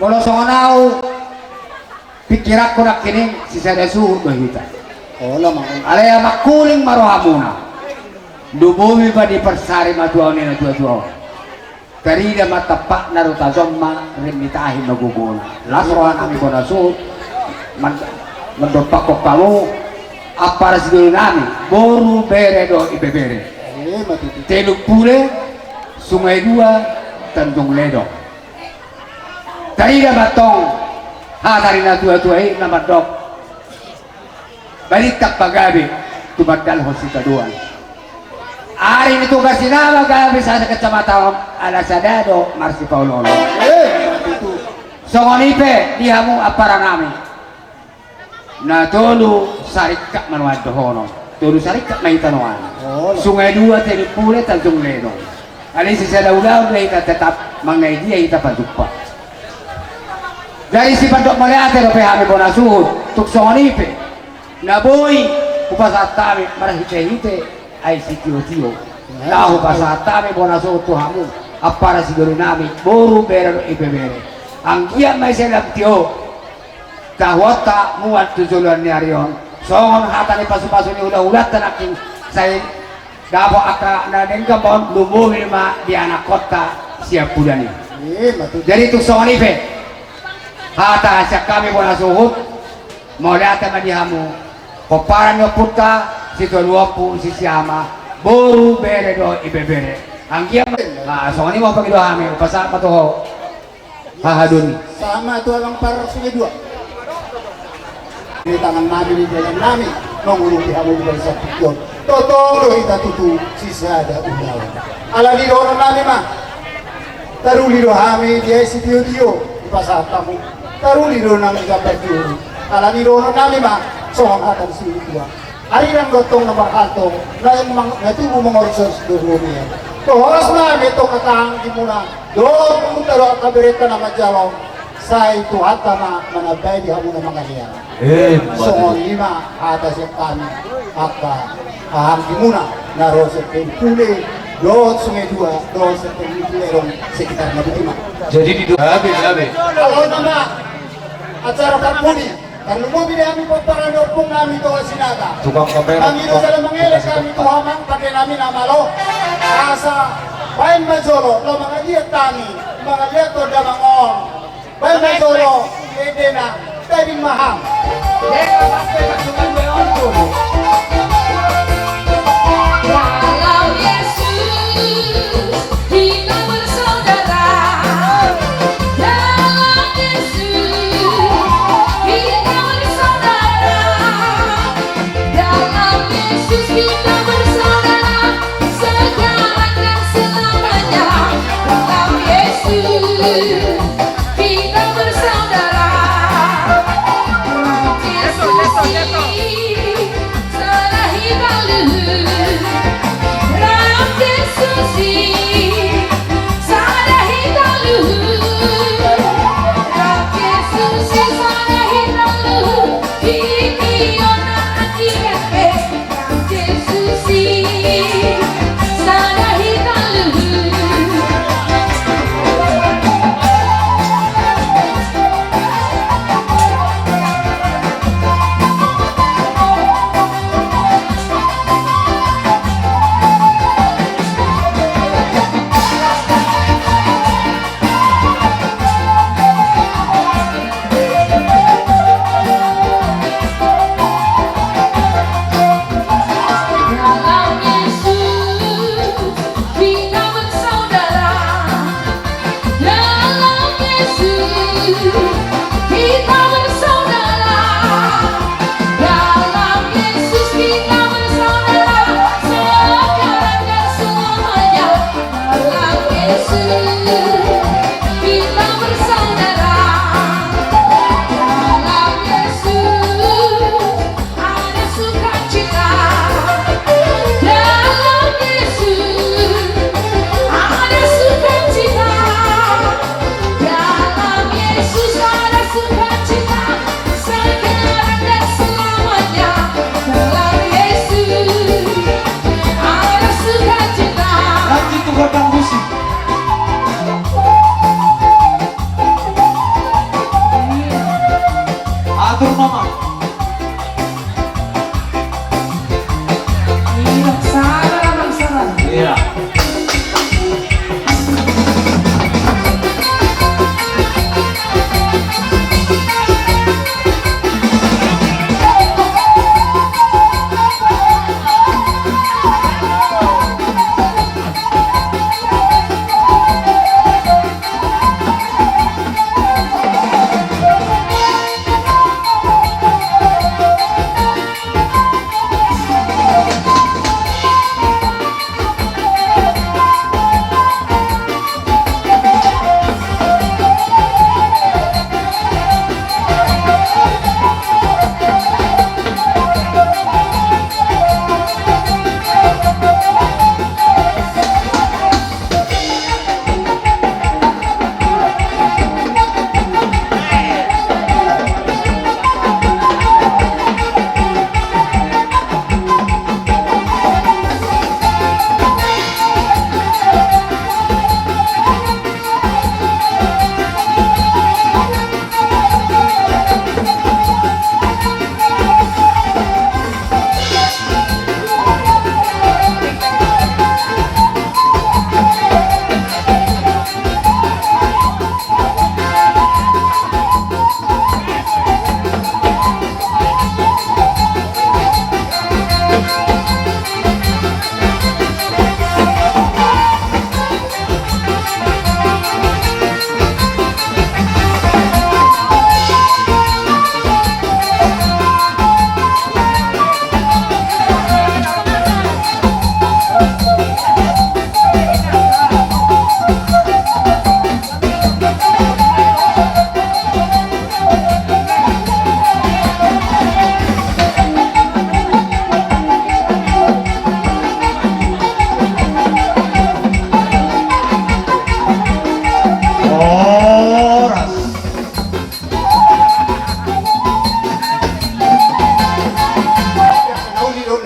Kalau sonau pikir aku nak kini sisa ada suhu bahita. Oh lama. Alaya makuling marohamuna. Dubumi pa di persari matuaw ni na tuwa. Karida matapak na rutazomma rimitahi maguguna. Lasrohan kami ko na suhu. Mendopak ko kamu apa rasidul nami boru bere do ibebere. Teluk Pule, Sungai Dua, Tanjung Ledo. Karida batong hatari na tua-tua nama dok. Balik tak pagabi tubadal hosita duan. Hari ini tugas nama gabi sa kecamatan Alasadado Marsi Paulolo. Songonipe dihamu aparan nami. Na tolu sarikak manuad dohono. Tolu sarikak may tanuan. Sungai Dua, Teluk Pule, Tanjung Ledo. Alin si Sadaulau kita tetap mengenai dia kita pajukpa. Dari si pandok melihat lo pehami bonasuhud tuk songonipe. Naboy upasatami marahite-hite ay si tio-tio. Tahu pasatami bonasuhud tuhamu. Apara siguro nami boru bere ibebere. Ang kia may selak tio. Kahwata muat tujuluan ni Arion. Songon hata ni pasu-pasu ni ulat-ulat tanaking saya dapo aka na denggabon lumuhi ma di anak kota siap budani. Jadi itu songonipe. Hata asyak kami bona suhud mau data madihamu koparan yo puta situ luapu sisiama boru bere do ibebere angkia songoni mau pakai doa kami pasak apa tuh hahadun sama tu orang par Sungai Dua. Di tangan nami di jalan nami menguluti hamu bangsa pikion. Totoro kita tutu sisa ada undang. Ala di orang nami mah taruli do hami dia si tio-tio di pasar tamu. Taruli do nami gambar tio. Ala di orang nami mah sohong akan si dua. Ari nang gotong na bakatong na yung natubo mengorsos dulu niya. To horas nami to katang dimula. Do mutaro kabireta na majawaw. Sa itu hata manabay di hamu na mga niya. So lima atas yang kami apa paham dimuna na rosep Pule Lord Sungai Dua rosep Pule sekitar 45. Jadi di habis Kalau nama acara kampuni kalau mau bila kami paparan opung kami to sinaga tukang kamera kami do dalam mengelak kami to hamang pakai nami nama lo asa bain majolo lo mga dia tani mga dia to damangon bain majolo edena tadi maham Walau Yesus kita bersaudara, dalam Yesus kita bersaudara, dalam Yesus kita bersaudara, sekarang dan selamanya. Dalam Yesus kita bersaudara. Yesus ada sukacita. mama. Laksana. Iya.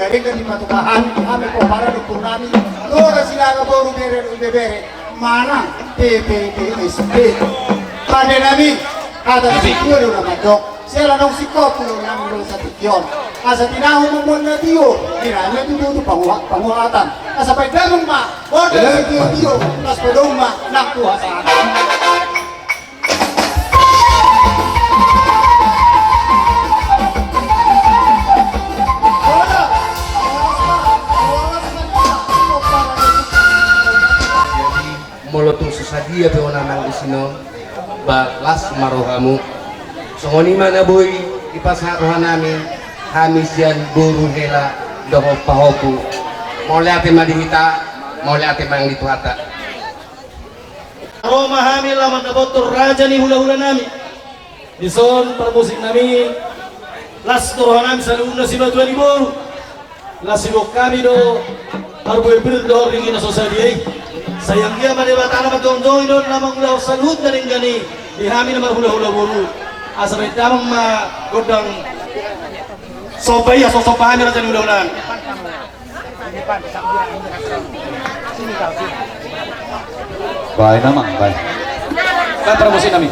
Dengan di patukahan kami ko para dukung kami lora sila baru bere mana PPDSP pada nami ada sikuro na madok sila nang sikop lo nang sa tikyon asa tinaho mo mon na tiyo dinala tututo panguhatan asa pay damong ma order sa tiyo tas padong ma nakuha sa akin. Molotong sesadia pe ona nang disino balas marohamu songoni mana boy ipasarohan namin hamisian buru hela doho pahopu mole ate madihita mole ate mang dituhata Aroma hamil laman nabotor raja ni hula-hula nami. Dison permusik nami las torohan nami sa luna si batuan iboru las sibok kami do arboy-bir do ringin na sosadi sayang dia pada batana batong-tong idon lamang ulah salut na rin gani dihami naman hula-hula buru asabay tamang magodang sopay ya sosopahan nila dyan hula-hulaan baik namang baik kan promosi nami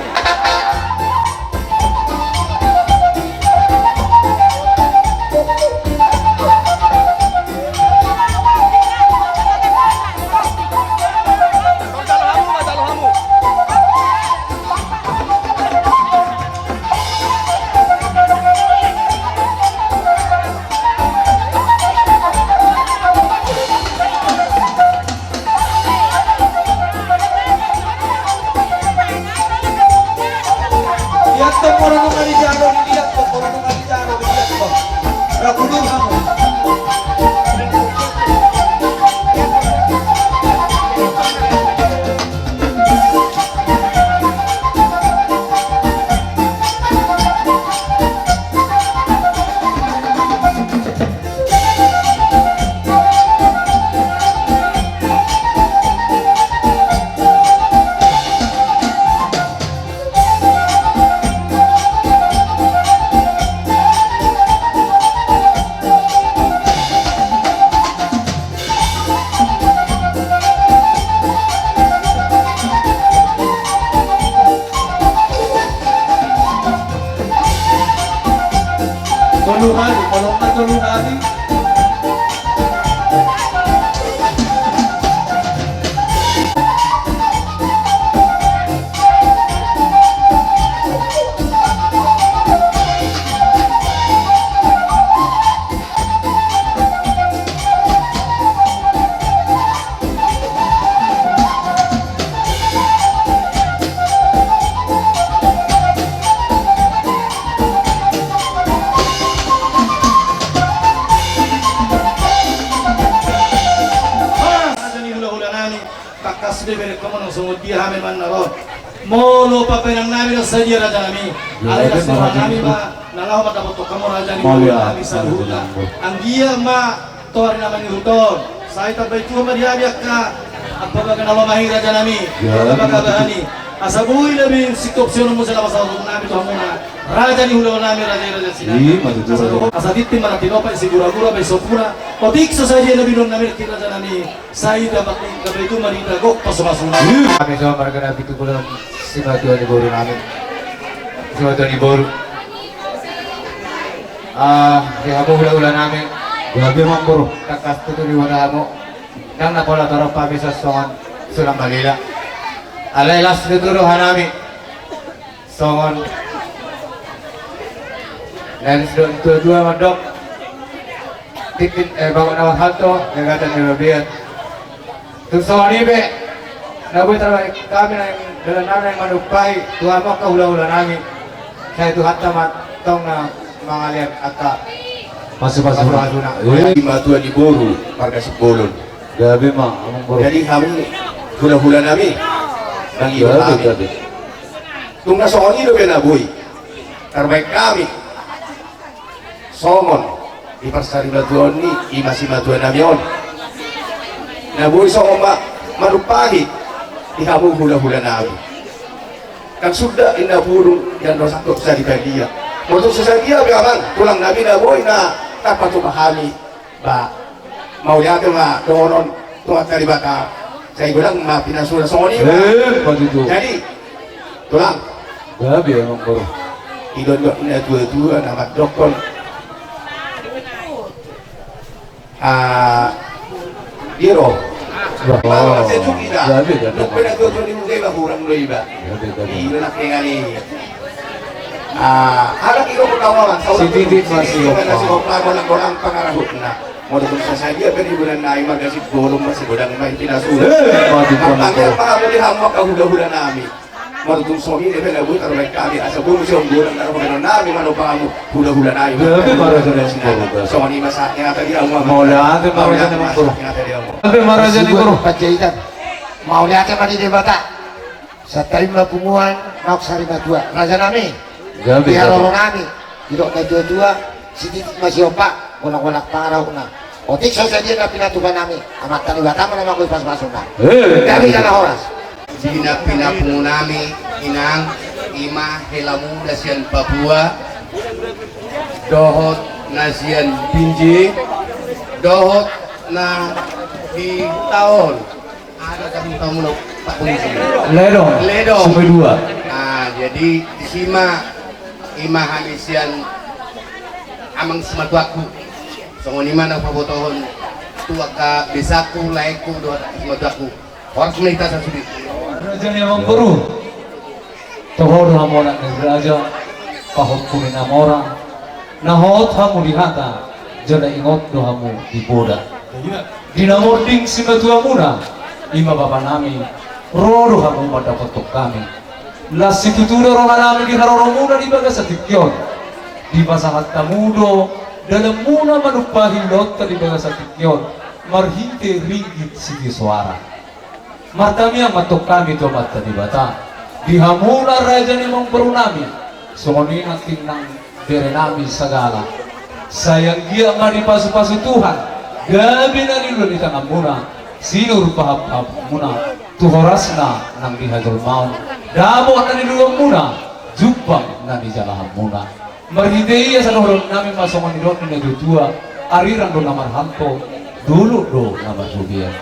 tulungan, tolong na tulungan natin. Bibir kamu nang sungguh dia hamil mana roh, molo papenang nami nang saja raja nami, alai nasihat nami ma, nalau mata foto kamu raja nami nami saluta, anggia ma tor nama ni hutor, saya tak baik cuma dia biakka, apa bagai nama mahir raja nami, apa bagai bahani, asabui nabi sikop siono musa nama salu nami tuh muna, raja ni hulo nami raja sini, asadit tim mana tinopa si gura-gura besokura, otik sesaja nabi non nami kira raja nami. Saya dapat itu marita gok pas masuk. Kami sama mereka nabi itu belum si Matuan di Boru namin. Si Matuan di Boru. Di kamu hula-hula namin. Grabe mang Boru. Kakas itu di wala mo. Nang napola tarap pa bisa songon sulang balila. Alay las dituruhan namin. Songon. Dan sudah dua mandok. Tikin bangun awal halto. Negatan di babian. Tuksong be, nabuhay talaga kami na dalan namin ang manupay, tuhan mo kahula-hula namin. Kaya ito hatamat itong mga liyan at Pasok-pasok na. Di Matuan di Boru, marga Sibolon. Grabe ma, among Boru. Jadi kami hula-hula namin. Nang iba Grabe, namin. grabe. Kung nasongon ilo benaboy, terbaik kami. Songon, di Parsari Matuan ni, imasi Matuan namin yun. Nabuhay sa oma manupahi ihamong hula-hula namin. Kang sudah inabulong yan do sakto sa dia. Moto sa dia gamang tulang namin nabuhay na tapatubahami ba mauliato nga doonon tuat kali baka sa igulang mapinasura sa ngoni. Patutu. Jadi tulang Grabe among Boru. idon na dua-dua nama doktor. Diro. Bawa saya cuci dah. Grabe, grabe. Lupa nak tuan ni mungkin bah kurang dulu iba. Grabe, grabe. Ilo nak kengal ni. Harap ilo perkawalan. Si Didit masih Nasi opla golang-golang pangarahut na. Mau dukung saja beri bulan naik marga si bolong masih godang main pinasul. Panggil mga mo di hamak kahula-hula nami. Marutong suami ni pala buta rin kami asa buong siyong gulang na rin namin manupang mo hula-hula na yun. Grabe maraja na si Boru. So ni masakit nga tadi ang mga Maula ate maraja na Boru. Grabe maraja ni Boru. Pagkaitan. Mau lihat apa di bata. Sa terima punguan nak sari Matuan. Raja nami. Grabe. Di haloro nami. Didok na dua-dua. Sidit masih opak. Walang-walang pangaraw na. Otik sa dia na pinatukan nami. Amat tani bata mo naman ko'y pas-pasok na. Dari ka na oras. Pinapinapungo nami inang ima helamu nasian Papua dohot nasian Binji dohot na di tahun ada kami tamu Pak Polisi Ledong. Ledong. Sampai dua. Jadi di sima ima hanisian amang sematuaku songon ima na pabotohon tuaka besaku laiku dohot sematuaku orang komunitas asli. Raja ni among Boru. Tohor hamona ng raja. Pahot kunin amora. Nahot hamu dihata. Jana ingot do hamu di boda. Dinamording si Matuan muna. Ima bapa nami. Roro hamu madapotok kami. Las situtura ronga nami di haroro muna di baga sa tikyon. Di masahat tamudo. Dalam muna manupahin lot di baga sa tikyon. Marhinte ringgit sige suara. Matami ang matok kami to mata di bata. Dihamula raja ni mong Boru nami. Sungoni ang tinang dere nami sagala. Sayang dia nga di pasu-pasu Tuhan. Gabi na nilo di tangan muna. Sinur pahap-hap muna. Tuhoras na nang dihadol maun. Damo na nilulong muna. Jupang na di jalahan muna. Marhideya sa nohron namin masongon nilot ni nadutua. Arirang do naman hanto. Dulo do naman subiyan.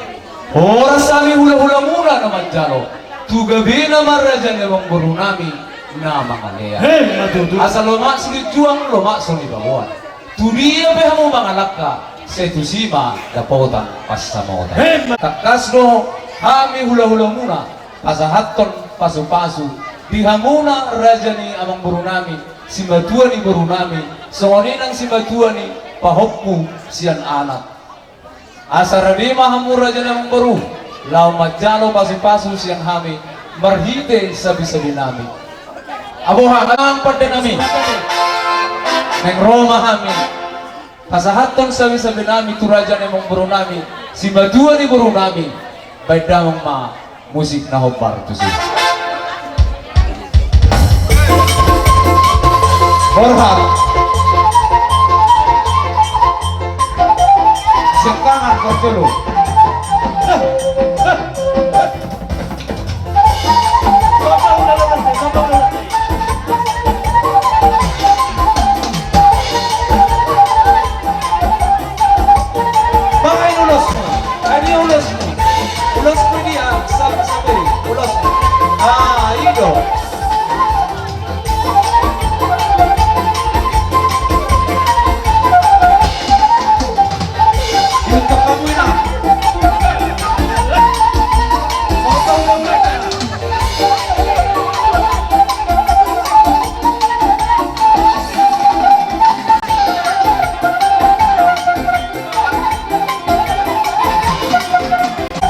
Oras kami hula-hula muna naman dyan. Tugabi naman raja ng Boru nami na mga leya. Asal loma sulit juang loma sulit bawan. Tulia behamu mangalaka setusima dapotan pasamota. Takasno hami hula-hula muna pasahaton pasu-pasu dihamuna rajani amang burunami simbatuani burunami songoninang simbatuani pahokmu sian anak asarabima hamu rajani amang baru lau majalo pasu-pasu sian hami marhite sabi-sabi nami abo hangang pada nami neng Roma hami pasahaton sabi-sabi nami turajani amang burunami simbatuani burunami baidamang ma musik na hobar tu sih. Borhat sekangan kau dulu. Pakai ulos, ini ulos, ulos dia sampai ulos. Ah, itu. Untuk kamu ini.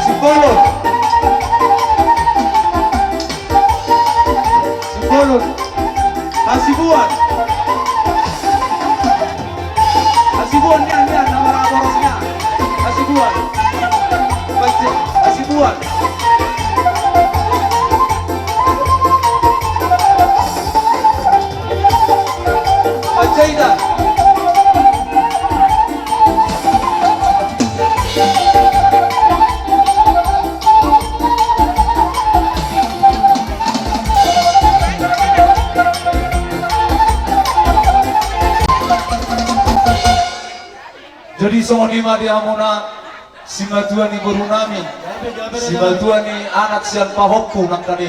Sipolot. Sipolot. Hasibuan. Hasibuan niya nama borosnya. Hasibuan. Baca Hasibuan. Ajaida. Jadi songonima di amuna simatuan ni burunami simatuan ni anak sian pahokku nak tani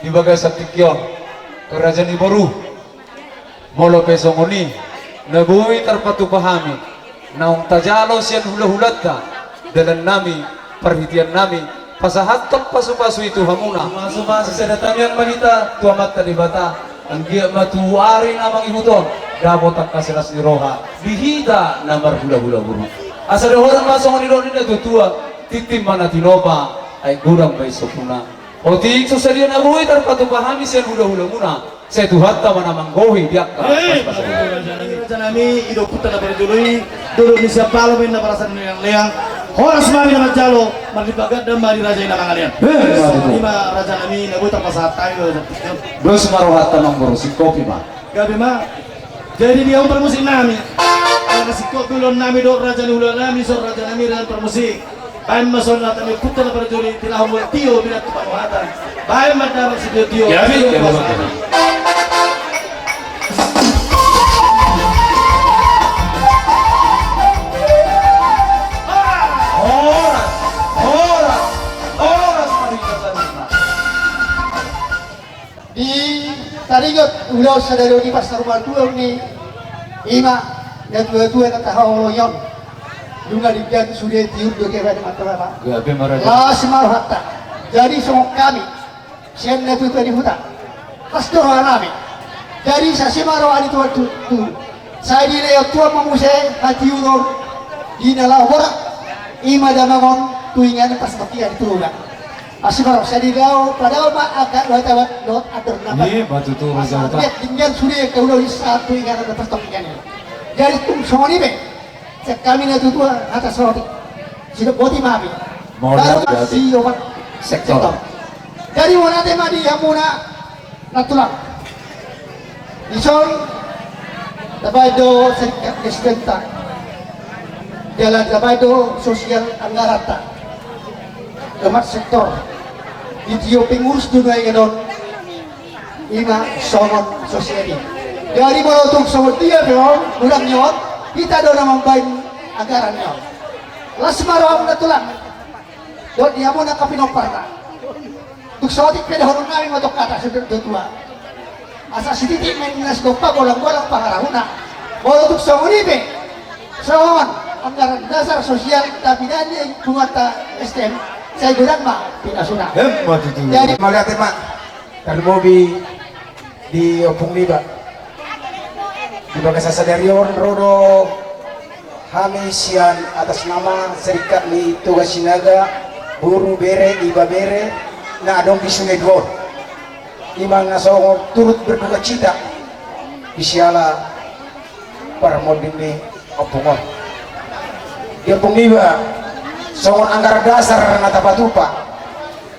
di bagai satikyon kerajaan ni baru molo pesongoni nabui terpatu pahami naung tajalo sian hula-hulat ka dalam nami perhitian nami pasahaton pasu-pasu itu hamuna masuk-masuk sedatang yang manita tuamat talibata ang giya matuwari namang imuton dabo takasilas ni roha dihida namar hula-hula buru asa dohoran masong ni ronin na tutua titim mana tinoba ay gurang may sopuna o tiik so sariya na buhay tarpatu pahami siya hula-hula muna sa tuhatta manamang gohi diak ka Raja nami ido puta na berjului dulu ni siya palamin na parasan ng leang horas mami na majalo malibagat dan mari raja ina mangalian lima raja nami nabuta pasahat tayo bro sumarohata ng bro si kopi ba gabi ma jadi dia permusik nami karena si kopi ulon nami do raja ni ulon nami so raja nami dan permusik bayan mason na tami puta na berjului tinahumul tiyo binat kepanuhatan bayan madamag si tiyo Di tarigot ulau sadaro di pasar rumah ni ima dan tua na tahau yon dunga di biang sudah tiur do ke pada mata gabi maraja la semar hatta jadi semua kami sian na tu di hutan pastor nami jadi sa semaro ani tu saya di leo tua mamuse hati udor di nala hora ima damangon tuingan pas bakian turuga Asimaro saya di leo padahal mak agak lot atur nama iya batu tu raja uta lihat tinggal sudah ke udah satu ingat ada pas topikan ini jadi tum semua ni be kami na tu tua atas roti sudah boti mabi Modal baru si obat sektor dari mana tema di hamuna natulang ison dapat do serikat presidenta jalan dapat do sosial anggarata kemat sektor video pengurus dunia yang ima somon sosial dari menutup somon dia dong kurang nyot kita do nama bain anggaran nyot lasmaro natulang do dia mau nak kapinoparta tuk sotik pede horun nami matok kata sudah tua asa sedikit menginas dopa bolang-bolang pangarahuna Mau untuk songonipe. Sohon anggaran dasar sosial tapi dan pengata STM saya bilang Pak pinasuna. Jadi melihat Pak kan mobil di Opung Liba di bagai sasadarion rodo hamisian atas nama serikat ni tugas sinaga buru bere iba bere na adong di Sungai Dua imang nasong turut berduka cita isiala para modin ni Opungon di Opung Liba songon anggaran dasar na tapatupa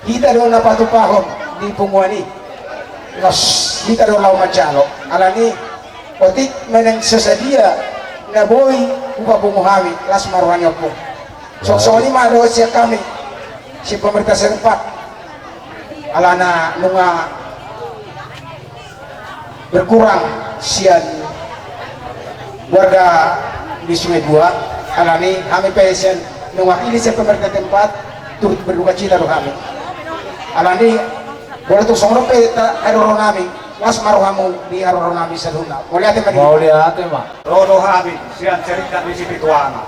kita doon napatupahon di Pungwani los kita doon lau macalo alani otik meneng sesadia na boy upa punguhawi las maruhani Opung sok-sok ini mah siya kami si pemerintah setempat alana nunga berkurang sian warga di Sungai Dua alani kami pesen mewakili si pemerintah tempat turut berduka cita doh kami alani boleh tuh songro pe aroro nami las maruhamu di aroro nami saduna mau lihat Mak. Rodo habi sian cerita di situ tuana.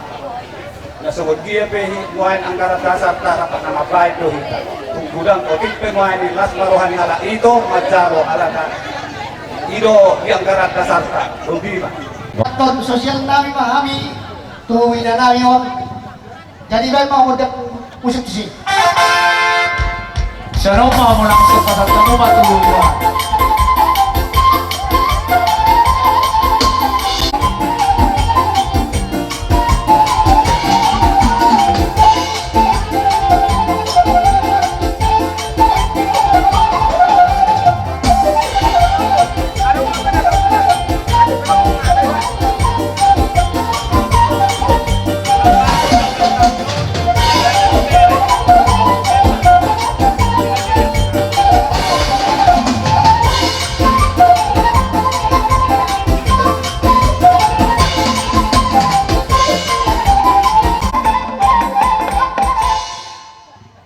Na sugod dia pe muain anggaran dasar dapat nama baik do hita. Tunggudan otik pe muain las maruhan ala ito macaro alata. Ido di anggaran dasar ta rubiba. Ton sosial nami mahami tuwi na nami on. Jadi baik mau udah musik di sini. Siya raw mo lang sa pasagtamo matulungan.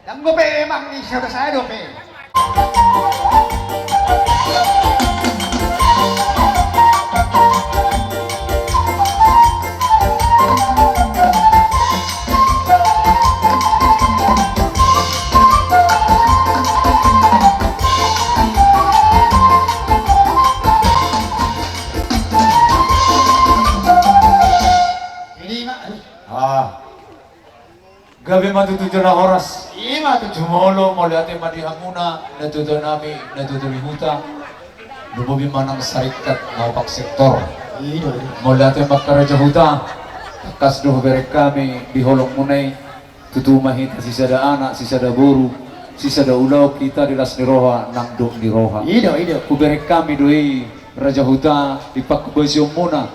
Yang gue pe emang nih saudara saya do pe. Jadi mak, Gabi matutujo na oras. iya mak tuh. Jumolo mo lihat madihamuna natuto nami natuto huta. Dumobi manang sarikat naupak sektor. Iya. Mo lihat magkaraja huta. Kas do berek kami di holong munay tutumahita si sada anak si sada buru si sada ulaw kita di las ni roha nang do ni roha. Iya. Kuberek kami doi raja huta di pakbasyo muna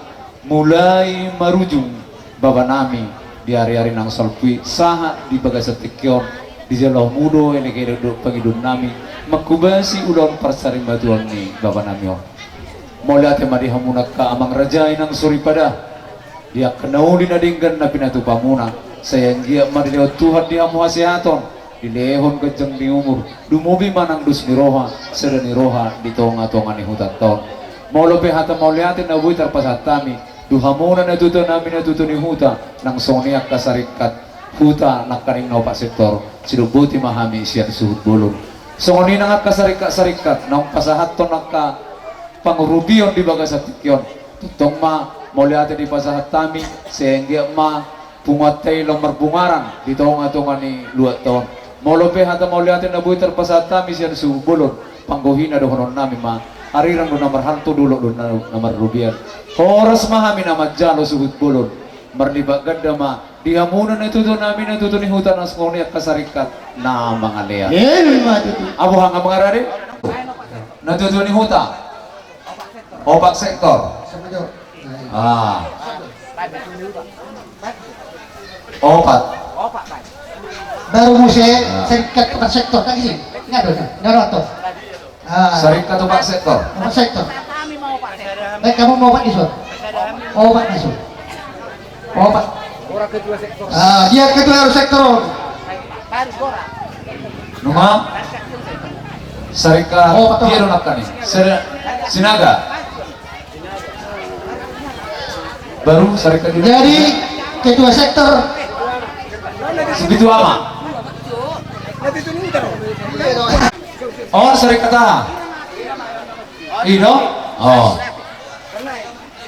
mulai marujung baba nami di hari-hari nang salpui saha di bagasa tikyon di jaloh mudo ini kaya do pangidun nami makubasi ulon parsaring batuan ni baba nami on mula te madihamunak ka amang rajay nang suripada dia kenauli na dinggan na pinatupamuna sayang dia madiliw tuhat di amu hasihaton dilehon kejeng di umur dumubi manang dus ni roha sada ni roha di tonga-tonga ni hutat taon maulo pe hata mauliatin na buhay tarpasat tami duhamuna na tuto namin na tuto ni huta nang soniak kasarikat huta nakaring na pa sektor sinubuti mahami siya suhut bulong soni na nga kasarikat nang pasahat to naka pangurubiyon di baga sa tikyon tutong ma mauliatin di pasahat tami sehingga ma pumatay lang marbungaran dito nga tonga ni luat taon maulope hata mauliatin na buhay tarpasat tami siya suhut bulong pangguhin na doon namin ma ariran do namar hantu dulu do namar rubian oras mahami na madjalo suhut bulon marliba ganda ma dihamunan na ito do namin na ito ni hutan ang skoni at kasarikat na mga lea Iya mak tuh. abo hanga mga rari na ito ni huta opak sektor Sebetul. opat Baru musik serikat kepada sektor kan sih. Nggak ada. Nyaroto. sarikat opak sektor Kepada sektor. Baik kamu mau Pak Isur? Oh Pak Isur. Oh Pak. Dia ketua sektor. numa sarikat Oh, betul. Piero nakani sinaga baru syarikat ini Jadi ketua sektor segitu ama. Oh syarikat Ino. Oh.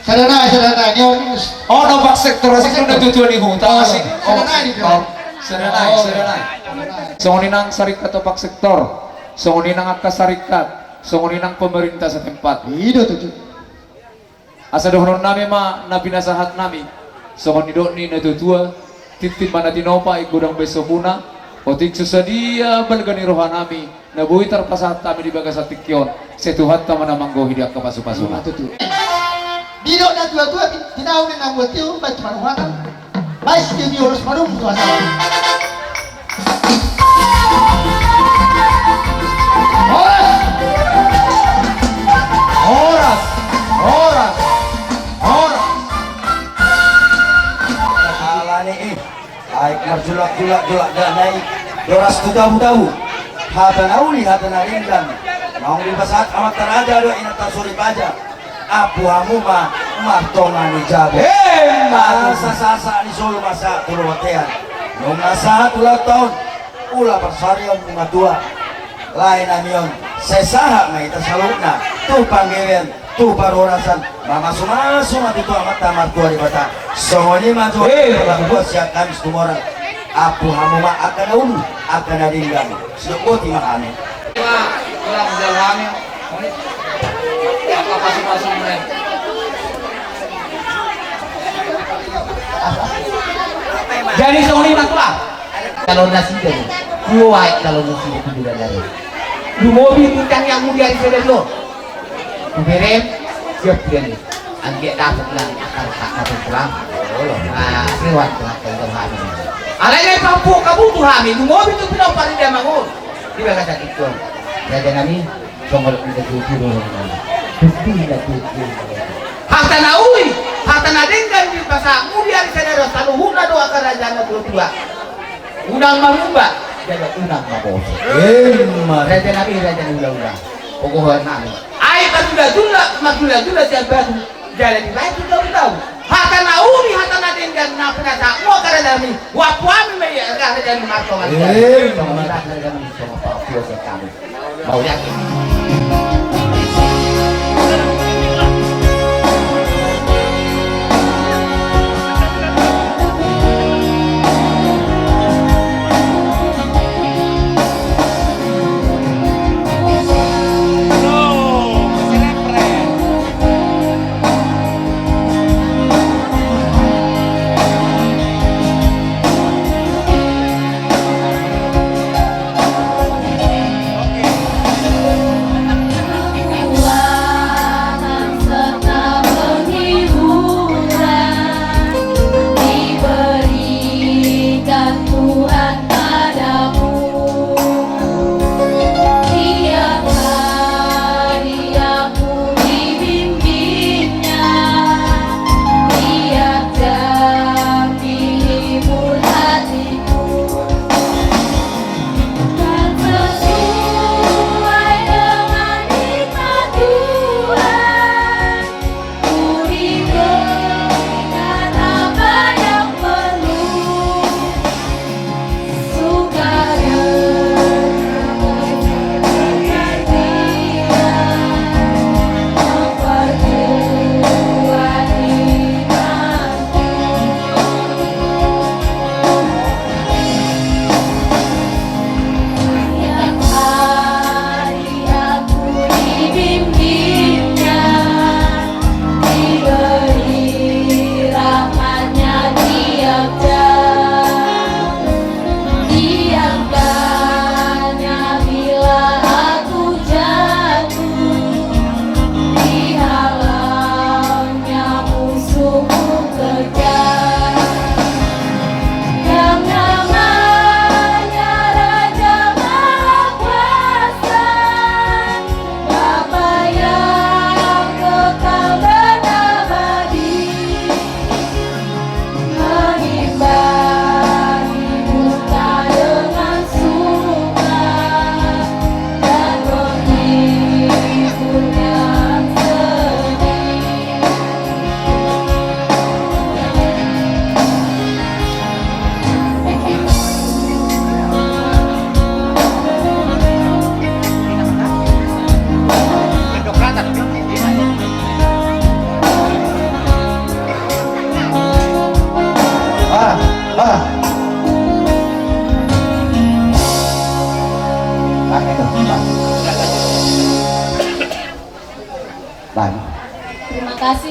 Sarana ini Oh, nampak sektor asik udah tujuan nih hong. Tak asik. Sarana. Serenai. Songoni nang syarikat topak sektor. Songoni nang akka syarikat. Songoni nang pemerintah setempat. Itu tuh. Asa dohron nami ma nabi nasahat nami. Songoni dok ni natutua. Titip mana tinopa igudang besokuna. Otik susadia balgani rohanami. Nabuhi terpasat kami di bagas atikyon. Setuhat kama namanggo hidak kapasu-pasuna. Dino na tua-tua tinawag na ng watiyo, ba't manuhatan? Bais din yung oras marunong tua sa Oras. Alani ay marjulak-julak danay doras tu tahu-tahu hata nauli hata narindan mau dibasat amat taraja do inata suri baja apu hamu ma martongan ni jago sasa ni solo masa tuluwatean nung nasa tulang tahun ula persariong bunga tua lain amion sesaha may tasalukna tu panggilan tu parorasan mama sumasu matutu amat tamar tua di bata songoni maju buat siap kami semua apu hamu ma akan ulu akan adinggan sedekoti makani Orang jalani. Apa pasang mereka? Jadi songoni naklah. Kalau nasi deh, kuat kalau nasi itu juga dari. Di mobil bintang yang mulia di sini lo. Berem, siap dia nih. Angkat dapat lah, akan pulang. Nah, lewat lah kalau hari. Alanya mampu kebutuhan di mobil itu pindah paling dia bangun. Di bagas itu. Jadi kami songol kita tujuh orang. Betul tidak tujuh. Harta naui, harta nadengkan di pasar mulia di sana selalu huna doa kerajaan berdua. Unang mangubah, jadi unang mabos. Raja Nabi raja ulah-ulah. Pokoknya nami. Ai matula siapa tu jalan di lain tu tahu. Harta naui, harta nadengkan na penasa mau kerajaan ni. Wapuami me kerajaan martongan. Sama kerajaan sama Pak Fios kami. Mau yakin.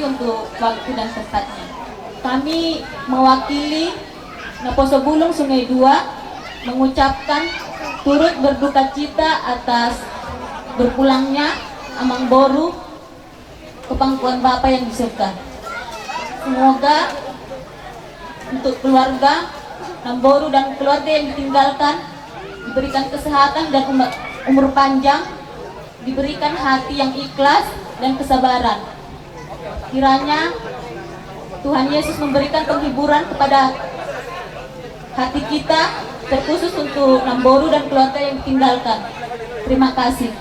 kasih untuk waktu dan tempatnya. Kami mewakili Naposo Bulung Sungai Dua mengucapkan turut berduka cita atas berpulangnya Amang Boru ke pangkuan Bapa yang di surga. Semoga untuk keluarga Namboru dan keluarga yang ditinggalkan diberikan kesehatan dan umur panjang, diberikan hati yang ikhlas dan kesabaran. Kiranya Tuhan Yesus memberikan penghiburan kepada hati kita, terkhusus untuk Namboru dan keluarga yang ditinggalkan. Terima kasih.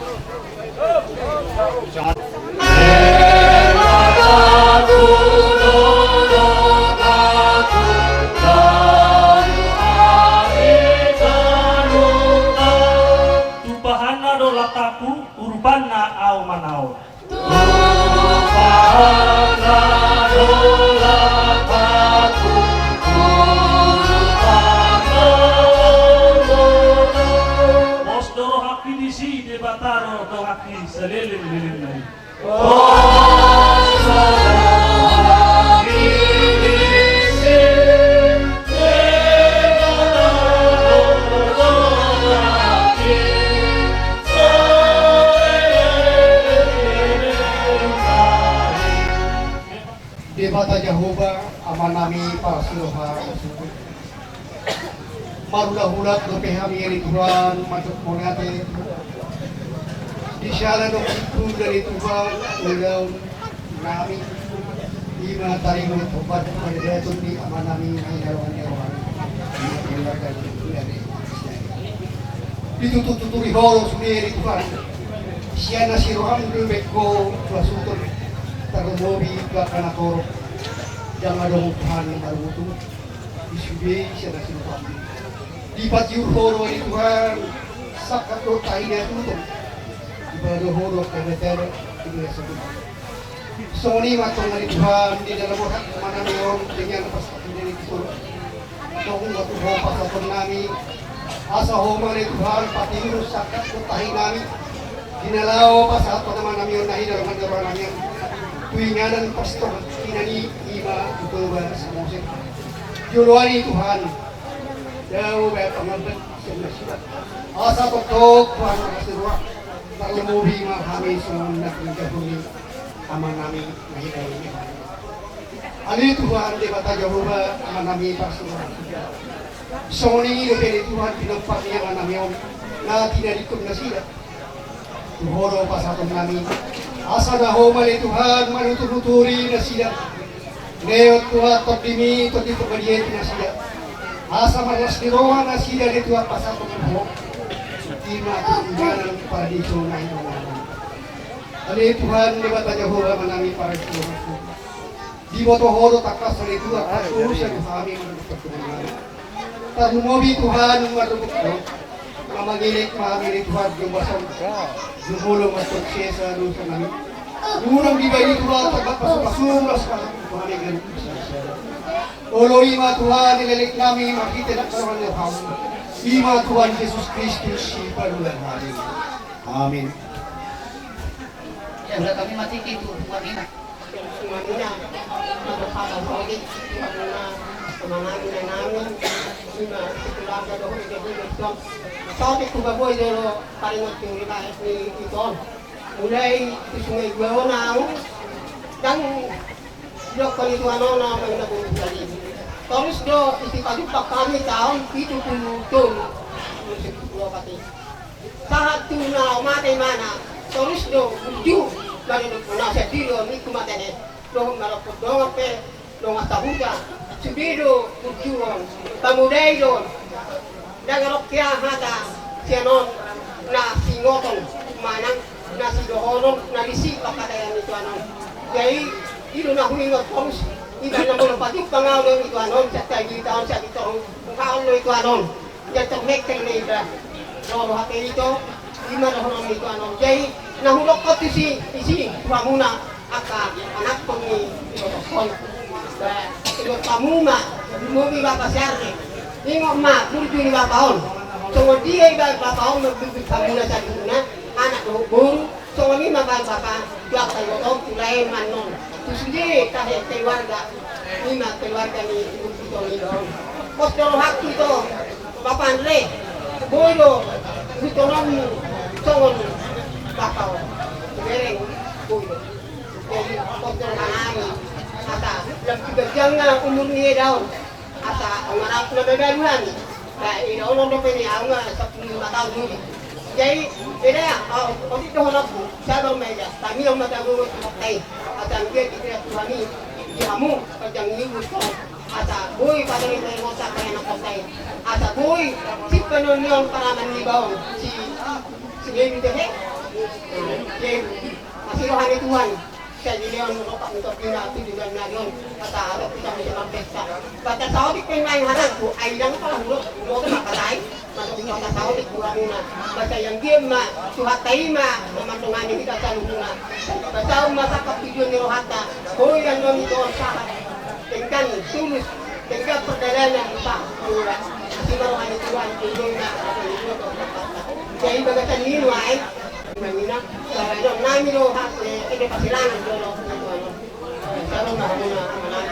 Tupahana do lataku urbana au manao. Bataro do haki selilin-lilin nai. Debata Jehovah amanami pasuha marulah-ulat lepehami rituan masuk monate di sana dong itu dari Tuhan ulang nami lima tarik obat pada dia tu di amanami hanya dituturi holo sendiri Tuhan siana siroham dulbeko wasutun tarumobi kakana korok jangan dong Tuhan yang baru itu disudi siana siroham di patiur holo di Tuhan sakat do tahinya tutup baru holo kena tidak sebut Sony matong dari Tuhan di dalam hak mana meong dengan pasti dari itu dong waktu hopas atau nami asa homa dari Tuhan patiur sakat do tahinami dinalaw pas atau nama nami nahi dalam dalam nami tuinganan pastor kinani ima itu bahasa musik juluani Tuhan jauh banyak pengambil sebenarnya asa tok Tuhan kasih ruang kalau mau bima kami semuanya menjadi aman kami naik ini ali Tuhan di bata Jehovah aman kami pasukan soni dari Tuhan pinampak yang aman kami na tidak ikut nasida Tuhoro pasatong kami asa dahoma di Tuhan manuturi nasida Neot Tuhan terdimi tadi kemudian nasida asa malas di roha nasida di Tuhan pasatong kami Tima tinggalan kepada di zona yang Ali Tuhan di bata Jehovah menami para Tuhan di boto horo takas oleh Tuhan terus yang kami mendapat kemenangan tarumobi Tuhan marubuk mamagilik mahamili Tuhan jumbasan jumulong masuk sesa dosa nami Ngunang di bali Tuhan tagap pasuk-pasulas Tuhan yang Oloi ma Tuhan nilelik nami makita na karoon ng hamon Ima Tuhan Yesus Kristus si parulan namin. Amin. Ya udah kami mati itu buat ini. Semuanya berkata lagi karena semangat yang namin sehingga keluarga doh itu Islam. Saat itu baboy dulu paling tinggi lah itu. Mulai di Sungai Dua dan dokter itu anak menabung jadi. Terus do istiqamah pak kami tahun itu pun musik lokasi. Saat tu na mati mana terus do uju dari nasi diro ni kumate ne do malapot do pe do matahuja subido ujuan pamudai do dagarok kya hata sianon na singoton manang nasi dohonon na disi pakadayan itu anon. Jadi itu na huingot terus Iban na mula patik pangaw ng ito anon, sa tayo taon sa ito, kaon ng ito anon, yan itong hektar na iba. Loro hati ito, iman na hunong ito anon. Jay, nahulok ko isi, tuhamuna, aka, anak ko ni Iotokon. Ito tamuma, lumubi ba pasyarne, ingo ma, burjo ni bapaon. So, di ay bapaon, magbibig kamuna sa duna, anak ko bung, so, wani mabal bapa, tuwak tayo ito, tulay man nun. Susuji kahit keluarga, 5 keluarga ni Ibu Tito ni dong. Pos dong hak itu, Bapak Andre, boyo, itu nom songon bakau, bereng boyo. Jadi pos dong kanani, kata lebih berjangka umur ni daun, kata orang aku lebih baruan. Nah, ini orang orang ini orang 15 tahun dulu. Jadi, beda ya, waktu itu orang saya meja, kami orang mata guru pakai, atau dia tidak kami dihamu, kerja minggu itu, atau boy pada itu yang ngotak kayak nak pakai, atau boy si penonton para menibau si dia itu dia masih rohani Tuhan. Saya jadi orang ropak untuk pindah itu juga narion kata ada kita mencoba pesta. Baca saudi pengen haran tu, ayam kalau dulu mau tak pakai, masuk baca saudi kurangnya. Baca yang dia mah suhat taima memantungan ini kita salunguna. Baca masa ketujuan ni rohata, kau yang non itu sahat, dengan tulus, dengan perjalanan tak murah. Si rohani Tuhan tujuannya ada itu. Jadi baca ni nuai. Mamina, kalau nami lo hak ini pasilangan dulu, kalau nak guna amalan.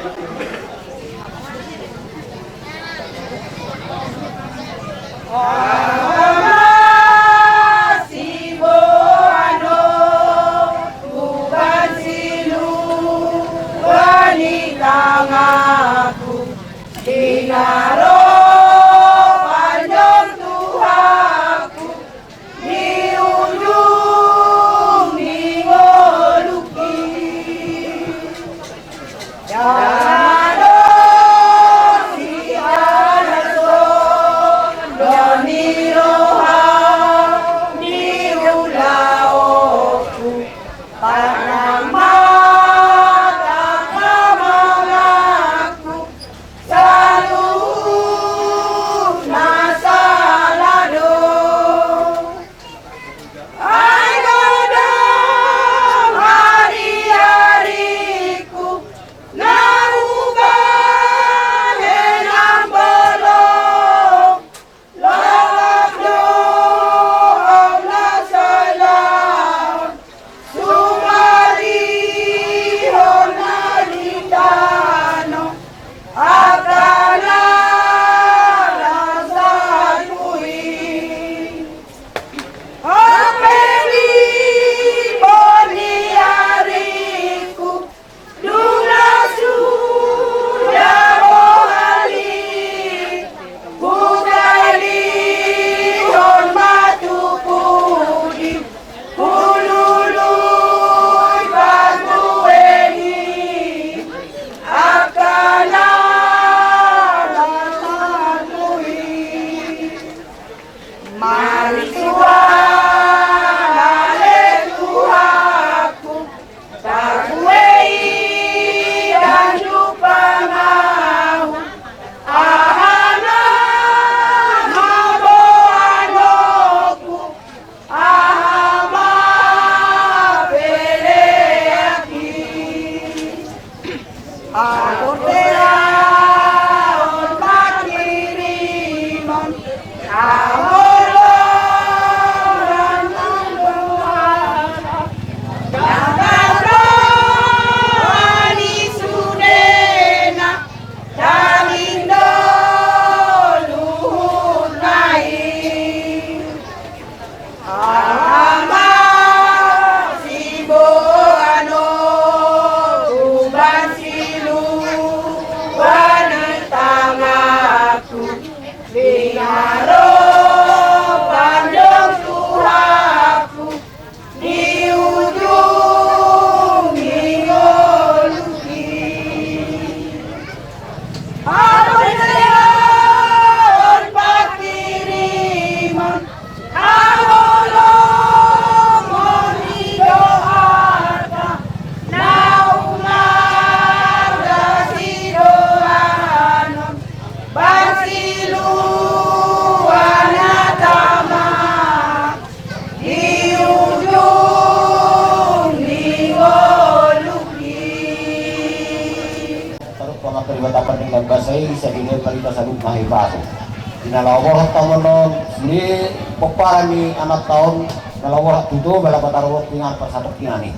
Nalawah tamonon ni pokparami anak tahun nalawah tudo bala pataro tingan persatu tinani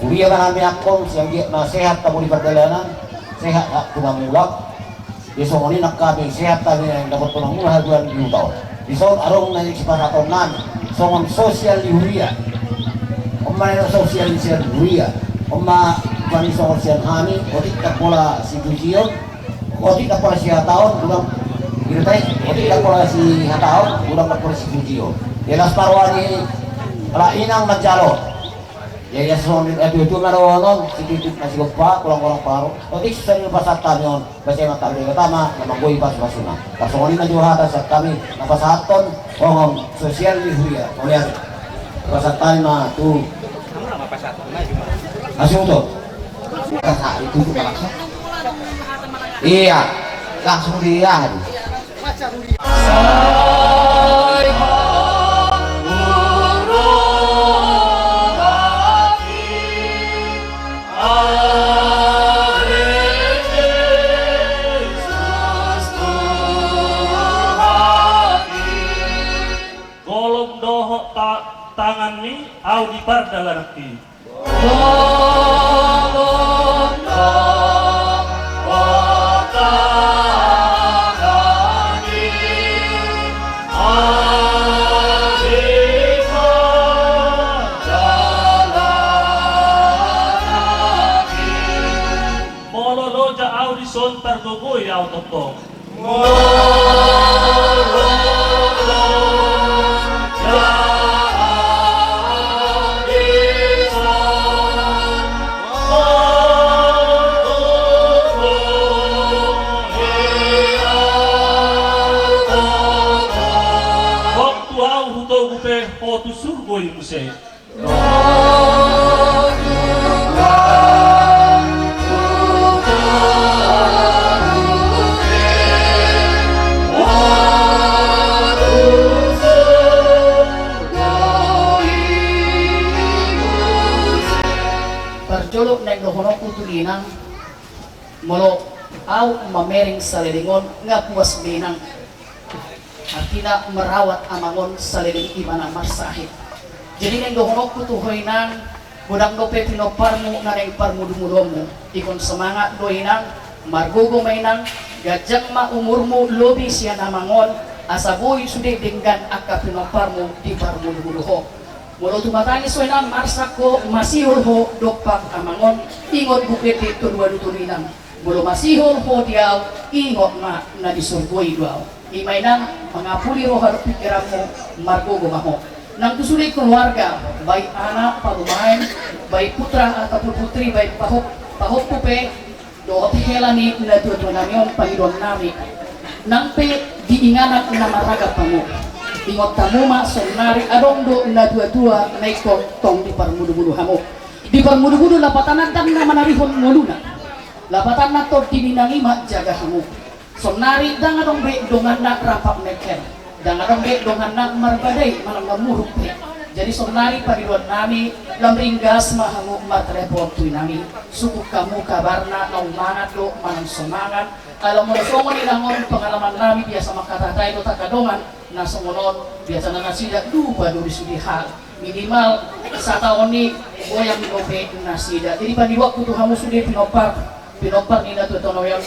kuliah kan kami akong siyang dia na sehat kamu di perjalanan, sehat aku mulak. Besok ini nak kami sehat kami yang dapat penanggulan 2000 tahun. Besok arong na yung siparaton namin. Songon sosial lihuria. Omma na sosial lihuria. Omma mani sosial kami. Otik tak pola si tujion. Otik tak pola si hataon. Ulang iritay. Otik tak pola si hataon. Ulang tak pola si tujion. Yelas parwani ala inang nagjalon. Ya sonil itu naronon sikit masih lupa kurang-kurang paru. Otik sering pasat kami on basa mata pertama nama boy pas basuna. Kasongoni na juha sa kami napasaton ongom sosial lihuria. Oleh pasatan na tu. Masih utuh. Itu langsung. Iya, langsung dia. Tangan ni au di pardalanti. Molo loja au di son targogoy au toto. Foto surgo yung musik. Perjolok neng dohonok kutulinang molo au mamering salilingon nga puas binang. Artinya merawat amangon saliling imana marsahid. Jadi neng dohonok kutuhoy nang budang dope pinoparmu na neng parmudumudomu ikon semangat doinang margogo mainang gajang ma umurmu lobi siya namangon asaboy sude denggan akka pinoparmu di parmudumudoho. Molo tumatangis wenang marsako masihol ho dopak amangon ingot bukit itu dua dutulinang. Molo masihol ho diaw ingot ma na disurgoy duaw. Imainang mengapuli roh harap pikiranmu margogo maho. Nang tusulit keluarga, baik anak, parumahan, baik putra ataupun putri, baik pahop pupe, doa helani na tuwa namion pangidon nami. Nang pe diinganak na maraga pangu. Ingot tamu ma sonari adongdo na tuwa na ikong tong di parmudu-mudu hamo. Di parmudu-mudu lapatanan dan na manarihon muluna. Lapatan na to dininangima jaga hamo. Sonari dangadong be dongan nak rapak neker, dangadong be dongan nak marbadai malam namuruk be. Jadi sonari pariduan nami lamringgas mahamu matrepot tu nami. Suku kamu kabarna nau mangat lo manang semangat. Kalau mau songon ilangon pengalaman nami biasa makatatai do takadongan nasongonon biasa nasida duba duri sudi hal minimal sataoni boyang dobe nasida. Jadi pada waktu tu hamu sudah pinopar nina tu tonoyang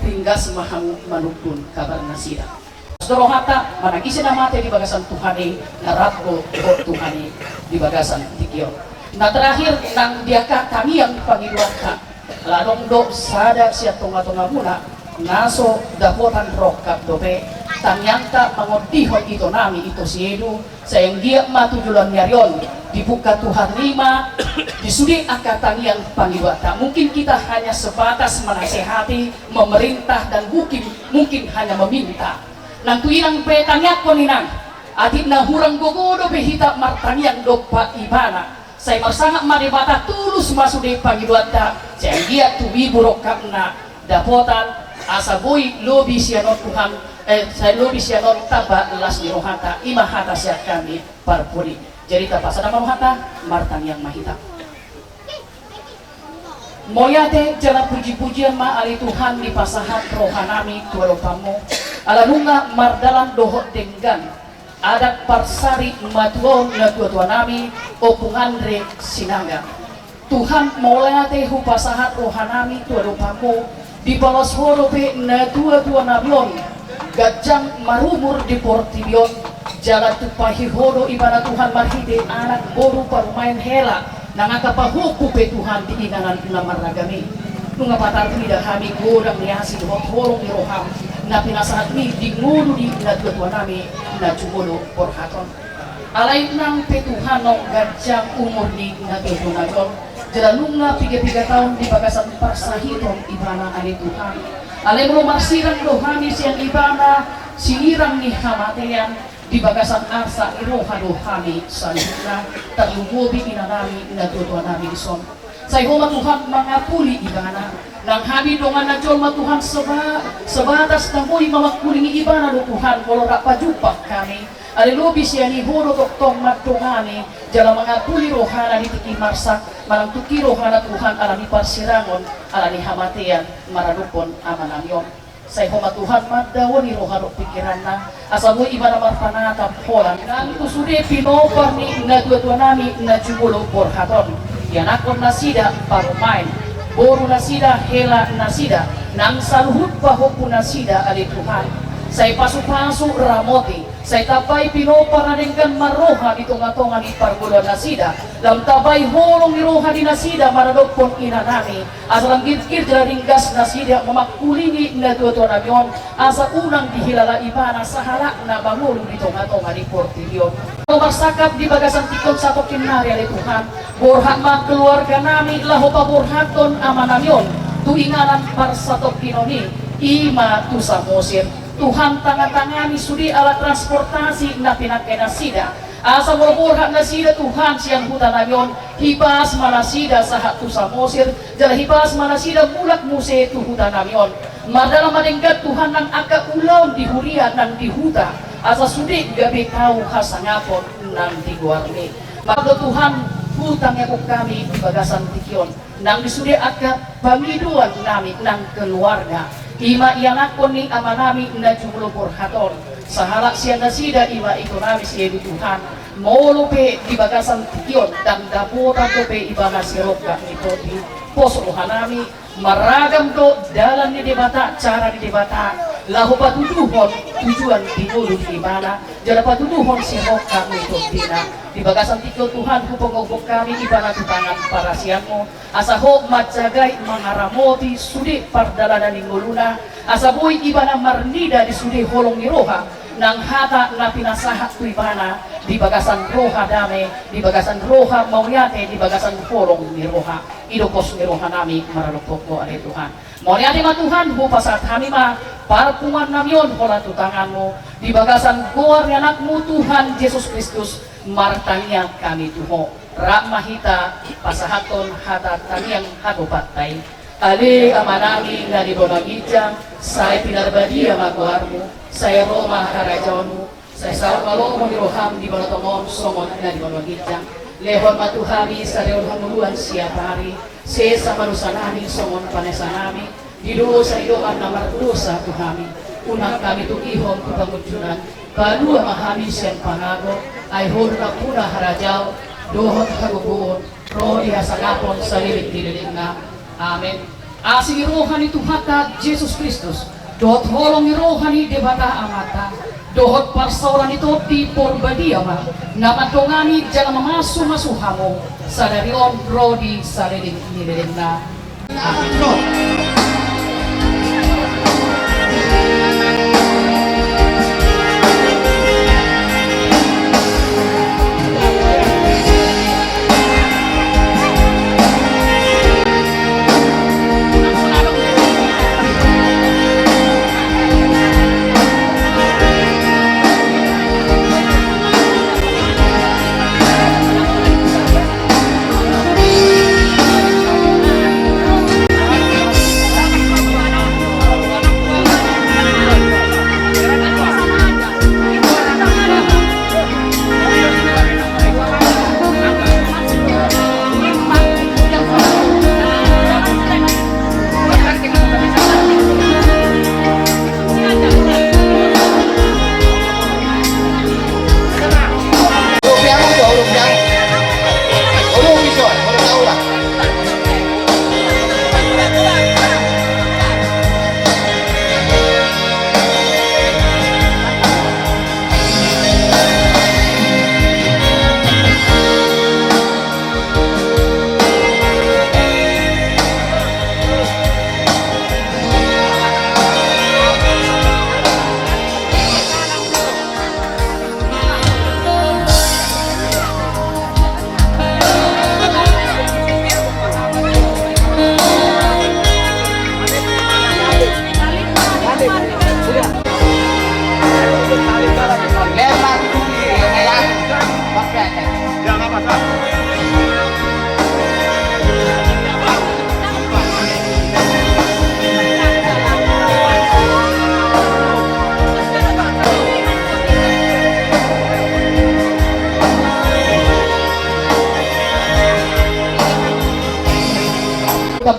ringgas mahamu manukun kabar nasida. Saudara hata manangisi na mati di bagasan Tuhani naratko o Tuhani di bagasan tikion. Nah terakhir nang diaka kami yang pangiluan ka ladong do sada siya tunga-tunga muna naso dapotan rokap dobe tanyangka mangotihon ito nami ito si Edu sayang dia matujulan nyarion dibuka Tuhan 5 disudi akatan yang pangiwata. Mungkin kita hanya sebatas menasehati, memerintah dan mungkin hanya meminta. Nang tuinang petangyak ko ninang atit na hurang gogodo behita martanyang dopa ibana. Saya marsangak maribata tulus masudi pangiwata. Saya dia tuwi burokap na dapotan asaboy lobi sianon Tuhan saya lobi sianon taba las di rohata imahata siat kami parpuri. Jadi tapas ada mamuhata martang yang mahita. Moyate jalan puji-pujian ma ali Tuhan di pasahan rohanami tualopamu. Alanunga mardalan dohot denggan. Adat parsari matuon na tua nami opungan re sinanga. Tuhan maulate hupasahat rohanami tua dopamu di balas horope na tua nabion gajang marumur di portibion jalan tupahi horo ibana Tuhan marhide anak boru parumain hela nangakapahuku pe Tuhan di inanan namaragami nunga patar tidak kami godang niasi dohot horong di roham na pinasahat mi di ngulu di na tua nami na jumolo porhaton alay nang pe Tuhan no gajang umur di na tua nabion jalanunga 3 tahun di bagasan parsahitong ibana ali Tuhan. Alay mo marsirang rohani siyang ibana sinirang ni hamateyan di bagasan arsa iroha rohani sa luna talumobi inanami natutuan namin son. Sa ihoma Tuhan mga puli ibana nang habi dongan na jolma Tuhan sebatas ng muli mamakuling ibana do Tuhan molora pajupak kami. Alilubi siya ni huro toktong matungani jala mga puli rohana ni tiki marsak marang tuki rohana Tuhan alami parsirangon alani hamatian maranupon amanamyon sa ihoma Tuhan madawon ni rohano pikiran na asamu ibana marpanatap holan dan usude pinopar ni na dua nami na jumulo porhaton yanakon nasida parumain boru nasida hela nasida nang saluhut pahopu nasida ali Tuhan say pasu-pasu ramoti say tabay pinoparaningkan maroha di tunga-tunga ni pargulo nasida lam tabay holong ni roha di nasida maradokpon inanami asalang git-git ringgas nasida mamakulingi na tuto nabiyon asa unang dihilala ibana sa halak na bangulong di tunga-tunga ni portilyon marsakap di bagasan tikon sa tokinari ali Tuhan borhat keluarga nami laho paborhaton amanamyon tuinganan parsatok kinoni ima tusamosir Tuhan tangan-tangani sudi alat transportasi na pinakay nasida asa murmurhat nasida Tuhan siyang hutan nabiyon hibas manasida sa hatu sa mosir jala hibas manasida mulak muse tu hutan nabiyon madala maninggat Tuhan ng akaulaw di hurian ng dihuta asa sudi gabi kau hasangapon ng diguarni mado Tuhan hutang yakok kami di bagasan tikyon nang disudi akat pangiduan namin ng keluarga ima iyanakon ni ama nami na jumlo porhaton sahalak siya nasida ima ito nami siya di Tuhan maulupe di bagasan tikyon dan daputan to pe ibana sirok ka ito di posrohan nami maragam do dalan ni debata cara di debata lahu patuduhon tujuan di mulut ibana jala patuduhon sirok ka ito dina di bagasan tikyon Tuhan hupong kami ibana tutangan para siyanmo asa ho matjagay mangaramoti sudi pardalanan ni nguluna asa boy ibana marnida di sudi holong ni roha nang hata na pinasahat tu ibana di bagasan roha dame di bagasan roha mauyate di bagasan holong ni roha idokos ni roha nami maralupok mo ali Tuhan mauyate ma Tuhan hupasat kami ma parpungan namyon hola tutanganmu di bagasan goar anakmu Tuhan Yesus Kristus martanian kami tuho rahmahita pasahaton hata taniang hatopatay ali amanami na di bonagijang say pinarbadia maguarmu say Roma karajaonmu say saot malomo ni roham di banotomon somon na di bonagijang lehon matuhami sa leon hamuluan siap hari sesa manusanami somon panesanami di dulo sa idoan na mardosa tuhami unang kami tukihon kupangujunan kadua mahami siyang pangago ay hon na puna harajaw dohot hagubuon rodi hasagapon sa lilig-lilig na amen asing irohan itu hata Yesus Kristus dohot holong irohan ni debata amata dohot parsauran itu di porbadia ma namatongani jangan mamasu-masuhamo sa darion rodi sa lilig-lilig na amen.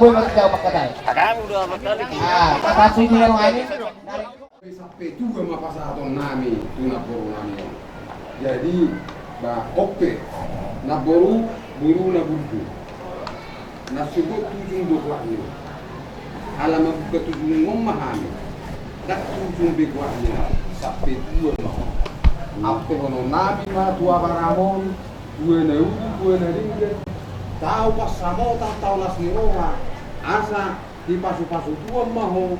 boy magkakaw magkatay. Kapag suyo na ini. Sampai juga mapasaton nami tuna boru nami. Jadi ba oppe na boru buru na budu. Na subut tujung dua ni. Alam buka tujung memahami. Dak tujung begwani sampai dua mau. Appe kono nami ma tua baramon dua na udu dua na ringge. Tahu pas samo tahu las nirora. Asa di pasu-pasu dua maho.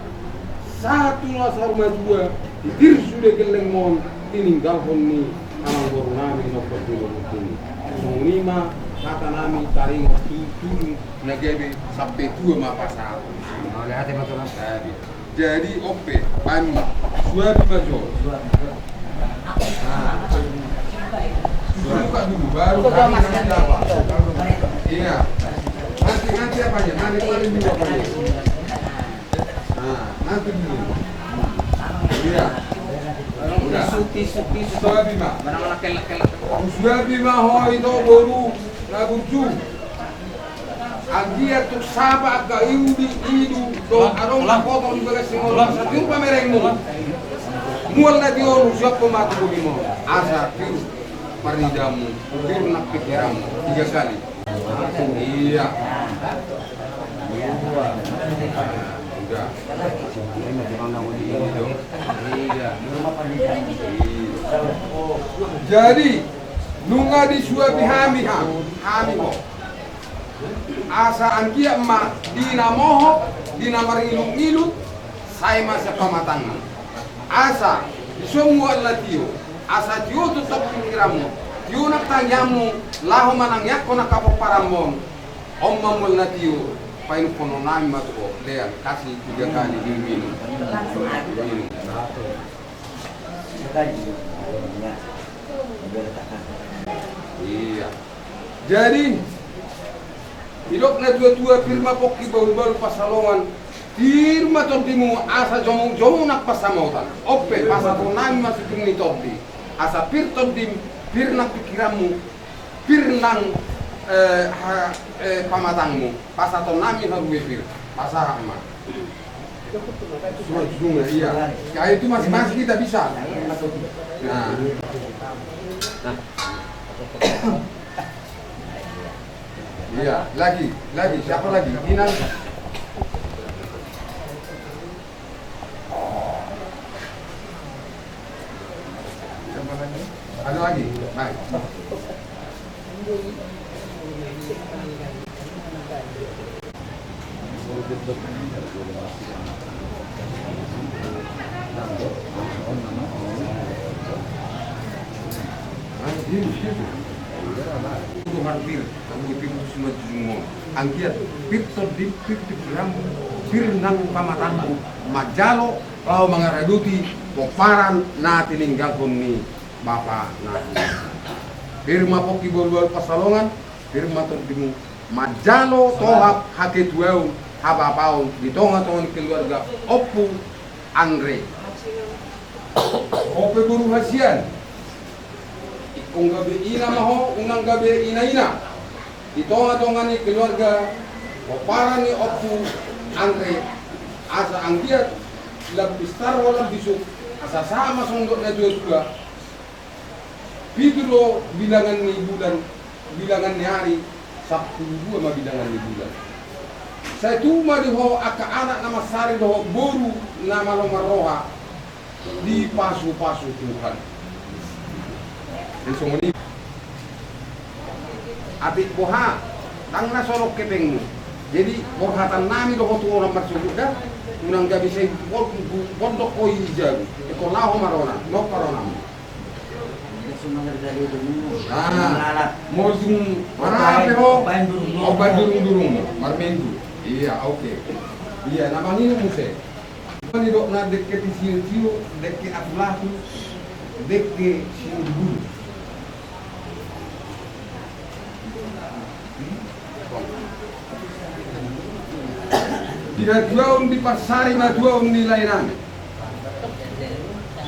Satu lasar dua ditir sudah geleng mon tininggal honi alang boru nami no perjulo ini sunglima kata nami taring turun nagebe sampai dua ma pasal oleh hati betul jadi ope pani suabi bajo buka dulu baru nanti apa iya nanti apa ya nanti paling dulu apa ya nanti dulu. Iya. Udah. Sudah bima. Sudah bima ho itu baru laguju. Agia tu saba ka iudi idu do arong foto di bagas singol. Satiu pamerengmu. Mual na dio siap pematu bimo. Asa tiu maridamu, tiu nak pikiranmu 3 kali. Iya. Jadi nunga di suapi hami mo asa angkia emak dina moho dina maringilu-ngilu saya masa pamatangan asa semua latio asa tio tetap pikiranmu tio nak tanyamu lahu manangyak ko nakapok paramon om mamul natio pain kono nami matuko lean kasih 3 kali minum. Iya. Jadi hidup na tua firma pokki baru pasalongan firma tontimu asa jomong nak pasamautan ope pasato nami masuk ni tonti asa pir tontim pir nak pikiranmu pir nang pamatangmu pasato nami haru pir pasah ama semua iya kayak itu masing-masing kita bisa nah iya lagi siapa lagi Inan siapa lagi ada lagi baik hampir kamu pir semua jumbo angkiat pir todip pir tiram pir nang pamatangku majalo lau mangaraduti poparan na tininggal ni bapa na pir mapoki bol pasalongan pir matodimu majalo tohap hake tuau habapau di tonga-tonga keluarga opu angre ope guru hasian gabe ina maho unang gabe ina di tonga-tonga ni keluarga opara ni opu angre asa anggiat labis tarwalam bisuk asa sama sondok na juga pitulo bilangan ni bulan bilangan ni hari Sabtu 2 ma bilangan ni bulan saya tuma di ho aka anak nama sari do boru nama lomaroha di pasu-pasu Tuhan Insya Allah atik boha tang na sorok kepengmu jadi borhatan nami do hotu orang masuk juga unang gabi saya pondok koi jago eko laho marona no parona mau dung mana ho obat durung marmendu iya oke iya namanya ini muse ini dok na dekke tisiu dekke aflahu dekke siu tidak jual di pasari ma jual nilai nami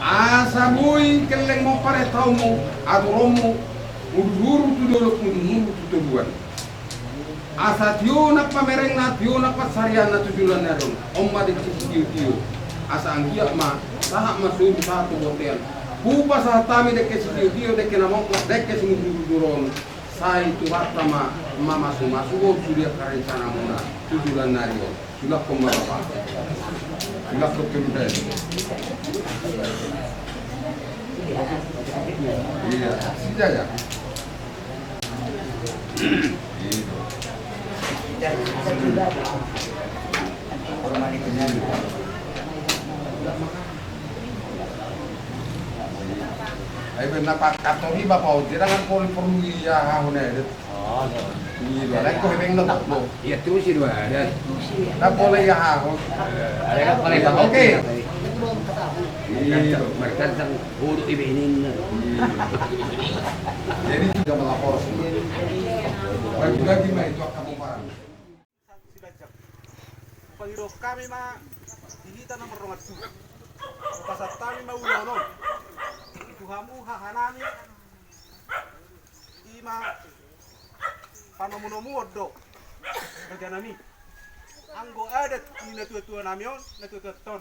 asa mui keleng mo pare taumu adoromu uduru tu dolok uduru tu tebuan asa tiunak pamereng na tiunak pasarian na tujulan na dong omma di tiu asa angkia ma saha masuk satu hotel pupa saha tami deke tiu deke namok deke sumuru duron sai tu ma mama masuk sudah karencana muna tujulan nario sudah komapa sudah kemudian iya sida ya ay benar pak katori bapak tidak kan perlu ya hahun edit iya lah kau yang nonton lo iya terus itu ada tak boleh ya hahun ada kan boleh oke iya mereka sang huru ibinin jadi juga melapor bagi mah itu kamu parang pagiro kami ma dihita ng marungat su pasat kami maunono tuhamu hahanami ima panomunomu oddo baganami anggo adat ni natutua namion natutua ton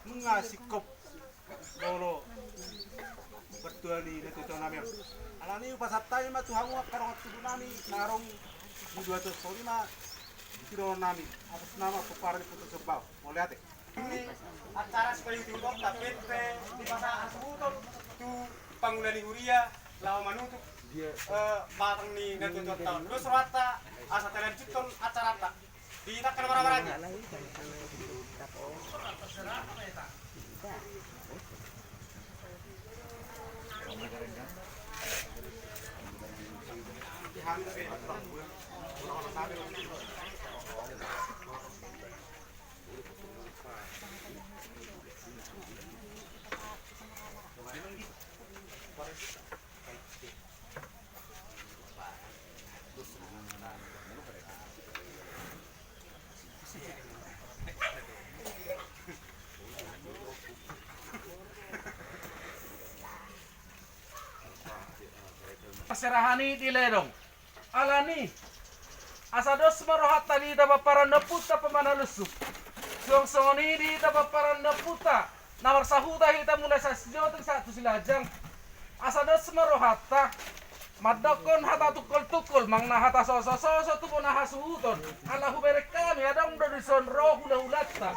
mga sikop lolo bertua ni natutua namion alani pasat tayo ma tuhamu karongat su nami narong dua tos ma kilo nami atas nama peparni putus serbau mau lihat ini acara seperti itu tapi di masa asubuton tu pangulani huria lawa manutuk batang ni natutuan tahun terus rata asa telan citon acara tak ditakkan marah-marahnya Pasirahani di ledong alani asados marohat tadi dapat para neputa pemana lusuk song-songoni di dapat para neputa nawar sahuta kita mulai sasjoting satu silajang asados marohata madakon hata tukul mangna hata soso tu puna hasuhuton alahu berek kami adang do dison roh hula-hulata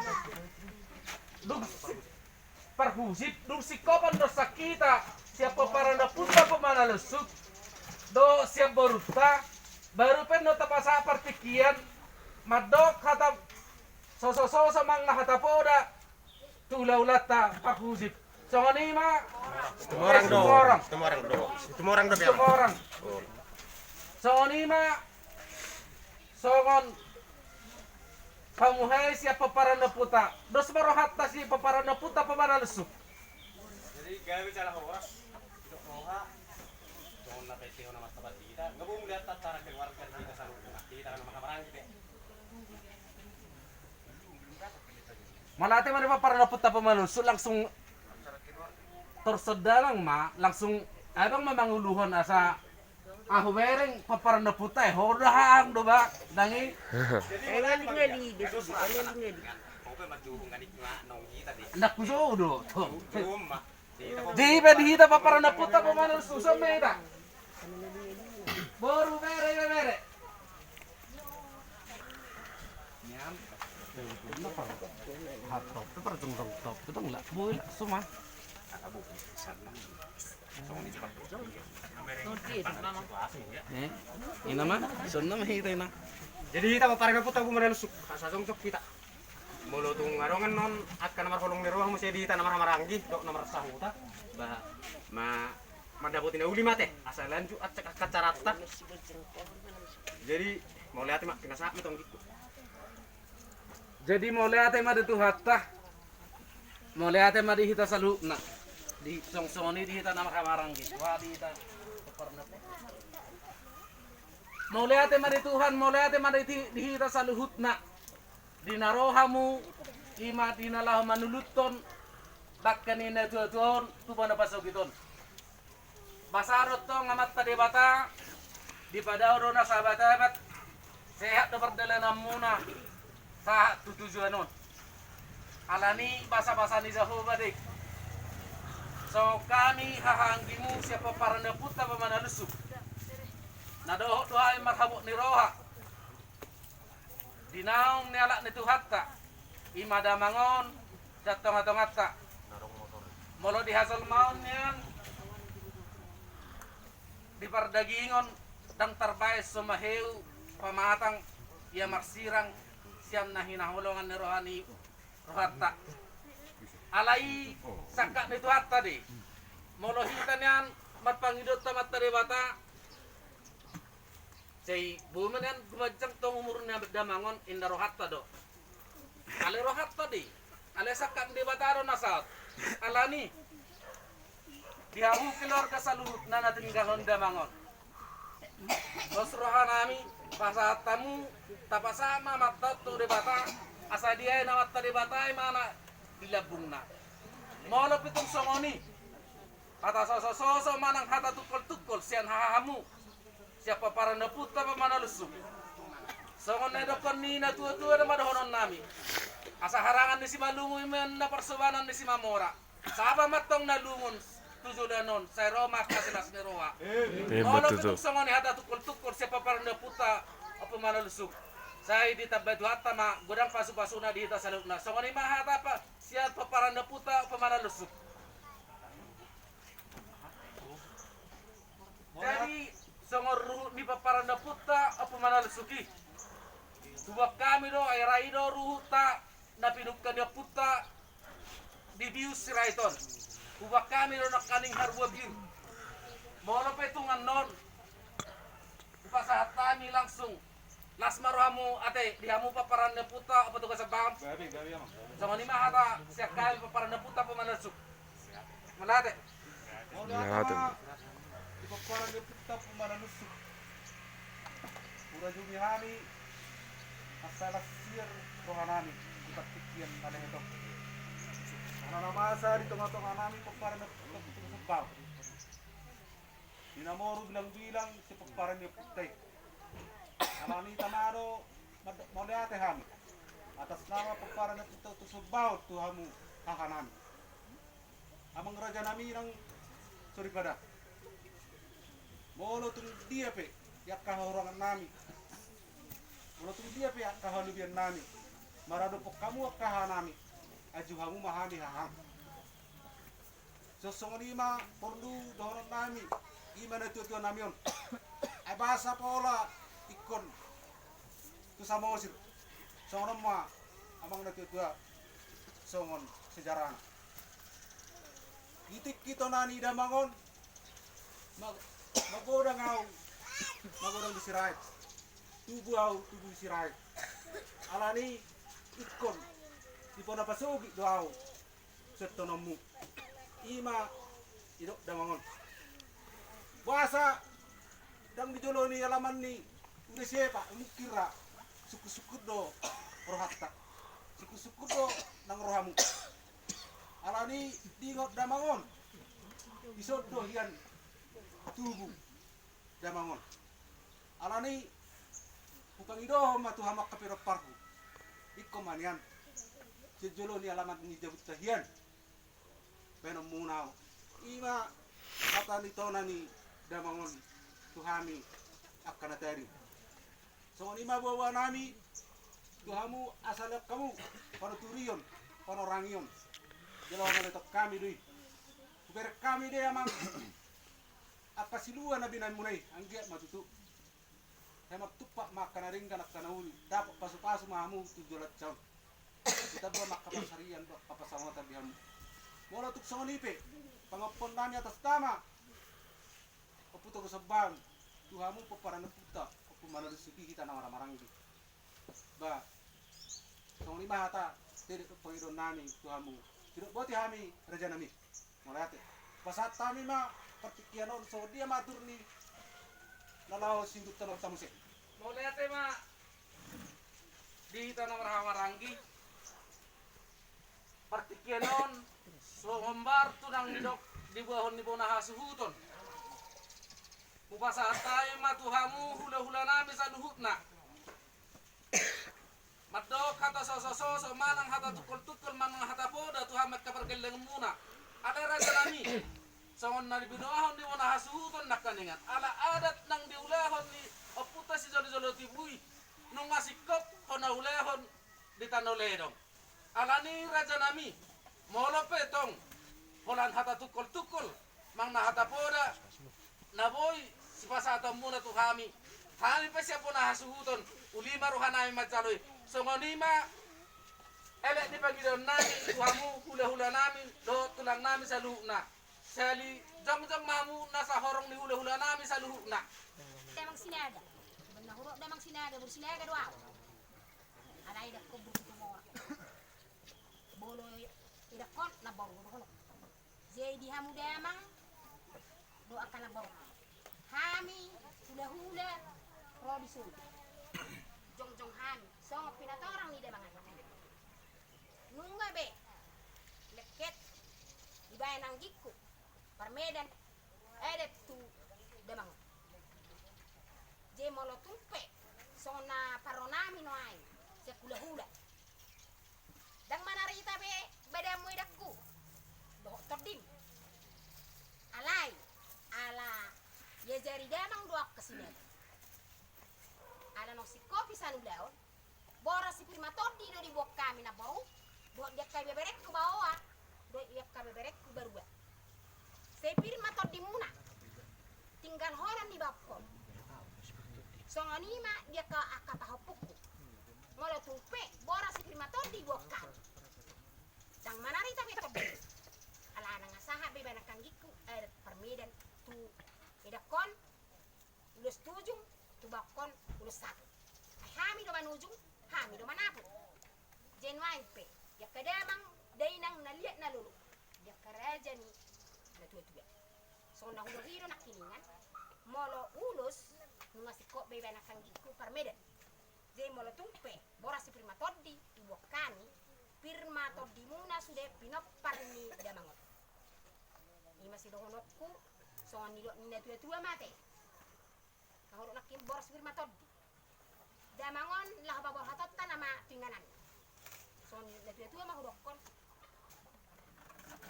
parhusip sikopan dosa kita siapa para neputa pemana lusuk do siap baruta baru pen no tapasa partikian madok hata soso mang na hata poda tula-ulata pakhusip so ni ma Tumorang do so ni ma songon pamuhay siya paparan na puta dos baro hatta si paparan na puta pamana lusuk jadi gawe salah oras tidak moha jangan napai teo nama tempat kita nggak mau melihat tata keluarga kita selalu kita kan makan gitu malate man paparan na puta pamana lusuk langsung tersedalang ma langsung abang mamanguluhon asa aku bereng paparan na puta hodahang do ba dangi nak kuso do di hita paparan na puta pamana lusuk sameda baru bere nyam hatop top itu enggak boleh semua ini mah sunna mah hita ina jadi kita paparan puta bu merelusuk sasong sok kita mulu tung ngarongan non akan nomor kolong di ruang mesti di tanah maranggi dok nomor sahuta bah madaputin uli mate asal lanjut acak kacarata jadi mau lihat mak kena sak mitong gitu jadi mau lihat mah itu hatta mau lihat mah di hita salukna di songsoni di hita nama kamaranggi wah di hita mau lihat mah di Tuhan mau lihat mah di hita saluhutna di narohamu ima dinalah manuluton takkan ini tuon tu pada pasok iton basarot to ngamat tadi bata di pada orona sahabat sehat dapat dalanan muna sa tutujuan nun. Alani basa-basa ni Jehovah dik. So kami hahanggimu siapa para naputa pamanalusuk. Nadoho doa marhabuk ni roha. Dinaong ni alak ni tuhatta. Imada mangon datang atong-atta. Molo di hasil maun yan. Di pardagingon dang tarbay sumaheu pamatang ia marsirang siam na hinahulungan ni rohani rohatta. Alai sakak ni tuhatta di. Molo hitan yan matpangidot tamat tadi bata. Say bumen yan gumajang tong umurnya damangon inda rohatta do. Ale rohatta di. Ale sakak di bata ro nasat. Alani dihamu keluarga saluhut na natin galon damangon. Bos rohanami pasat tamu tapasama matat tu debata asa dia na matta debata mana dilabungna. Molo pitong songoni kata soso manang hata tukol sian hahamu siapa para naputa pa manalusuk. Songon na dokon ni na tua-tua na madohonon nami. Asa harangan ni si Malungoy men na persobanan ni si Mamora. Saba matong nalungon tujuh danon saya Roma kasilas ni Roa. Molo pitong songon ni hata tukol siapa para naputa apa manalusuk. Saya ditabay hatta ma godang pasu-pasuna di hita salukna. Songon ni mahata pa siapa para naputa apa manalusuk. Jadi songor ruhut ni para naputa apa manalusuki. Tubak kami do ay raido ruhuta na pinugkan niya puta di bius si Raiton. Tubak kami do nakaning harwa biu. Mono petungan non. Pasahat kami langsung. Las maruhamu ate dihamu paparan na puta apa tugas sa bangam. Gabi ama. Sama ni mahata siya kami paparan na puta pa manasuk. Malate. Malate. Paparan na puta pa manasuk. Pura jumi kami asal sir rohanami kita pikiran pada itu. Karena masa di tengah-tengah nami paparan na puta sa bangam. Dinamoru bilang-bilang si paparan na puta. Alani tamaro moliate ham atas nama paparan na puta tusubao tuhamu hakanami. Amang raja nami nang suribada. Molo tung dia pe yak kahorangan nami. Molo tung dia pe yak kahalubian nami. Marado po kamu kahanami. Ajuhamu mahami haham. Sosong lima pordu doron nami. Imana tuan namion. Ay basa pola ikon tu sama osir. Songon ma amang na tuan songon sejarah. Gitik kita nani damangon magodang au magodang disirait tubuh disirait alani ikon ipona pasugi doau setonomu ima idok damangon bahasa dang dijoloni alaman ni udah siapa mukira suku-suku do rohatta suku-suku do nang rohamu alani dingot damangon isod do hian tubuh damangon alani bukan ido matu hamak kapiro parku ikko manian sejolo ni alamat ni jabut tahian peno munau ima kata ni tona ni damangon tuhami akan atari so ni mabawa nami tuhamu asal kamu pano turion pano rangion jelo ngaletok kami dui ber kami de amang apa silua na binan munay angge matutu hemak tupak makanaring kanak kanauli dapat pasu-pasu mahamu tujulat caw kita buat makapasarian papasama tabihamu mula tuk songonipe pangapon nami atas tama oputo ko sabang tuhamu paparan na puta opumana disuki kita na marang-marang ba song lima hata tidak pangidon nami tuhamu tidak buat hami raja nami mulate pasat tami ma partikianon so dia matur ni nalaw sindut tanong tamuse mulate ma di tanang rahamaranggi partikianon so hombar tunang dok di bawah ni bona hasuhuton upasa tayo matuhamu hula-hula nami sa luhutna Madok kata soso manang hata tukul manang hata poda Tuhan mat kapergeleng muna. Ada raja nami. Sangon na binuahon di mana hasuton nakaningan. Ala adat nang diulahon ni oputa si jolo tibui. Nung masikop kona ulahon di tanoledong. Ala ni raja nami. Molo petong. Holan hata tukul mang na hata poda. Naboy si pasata muna tu kami. Kami pa siya po na hasuton. Ulima ruhan namin matsaloy. So ngonima, elek di pagidon namin, tuhamu hula-hula namin, do tulang namin sa luhuk na. Sali, jang-jang mamu nasa horong ni hula-hula namin sa luhuk na. Demang sinaga. Benahuro demang sinaga, bersinaga doa. Alay dak ko buku mo. Bolo ida kon na baru kono. Jadi hamu demang do akan na baru. Hami hula-hula rodisun. Jong han song pinatorang ni demangan nunga be leket ibay nang gikku parmedan edet tu demang je molo tumpe sona paronami no ay sekula hula dang manarita be badamu idakku do todim alai ala ye jari demang doak kesini ala no si kopi sanu daon bora si prima todi do di bok kami na bau do dia kai beberek ku bawa do dia kai beberek ku barua se prima todi muna tinggal horan ni bakko songanima dia ka akata hopukku ngolo tupe bora si prima todi bok kami dang manari tapi todi ala nang saha be banakan giku permedan tu edakon ulus tujung tubakon ulus satu. Hami do manujung, hami do manapu. Jenwain pe, ya kadamang dainang naliat na lulu. Ya karaja ni na tua-tua. So na hulo hiro nak kiningan, molo ulus nunga sikok beba na kanggiku parmedan. Jay molo tumpe, boras si prima todi, ibokani, pirma todi muna sude pinopar ni damangot. Ni masih dohonokku, so ni na tua-tua mate. Kahuro nak kimbor sibir matod. Damangon lah babor hatot ta nama tinganan. So letu mah hurokon.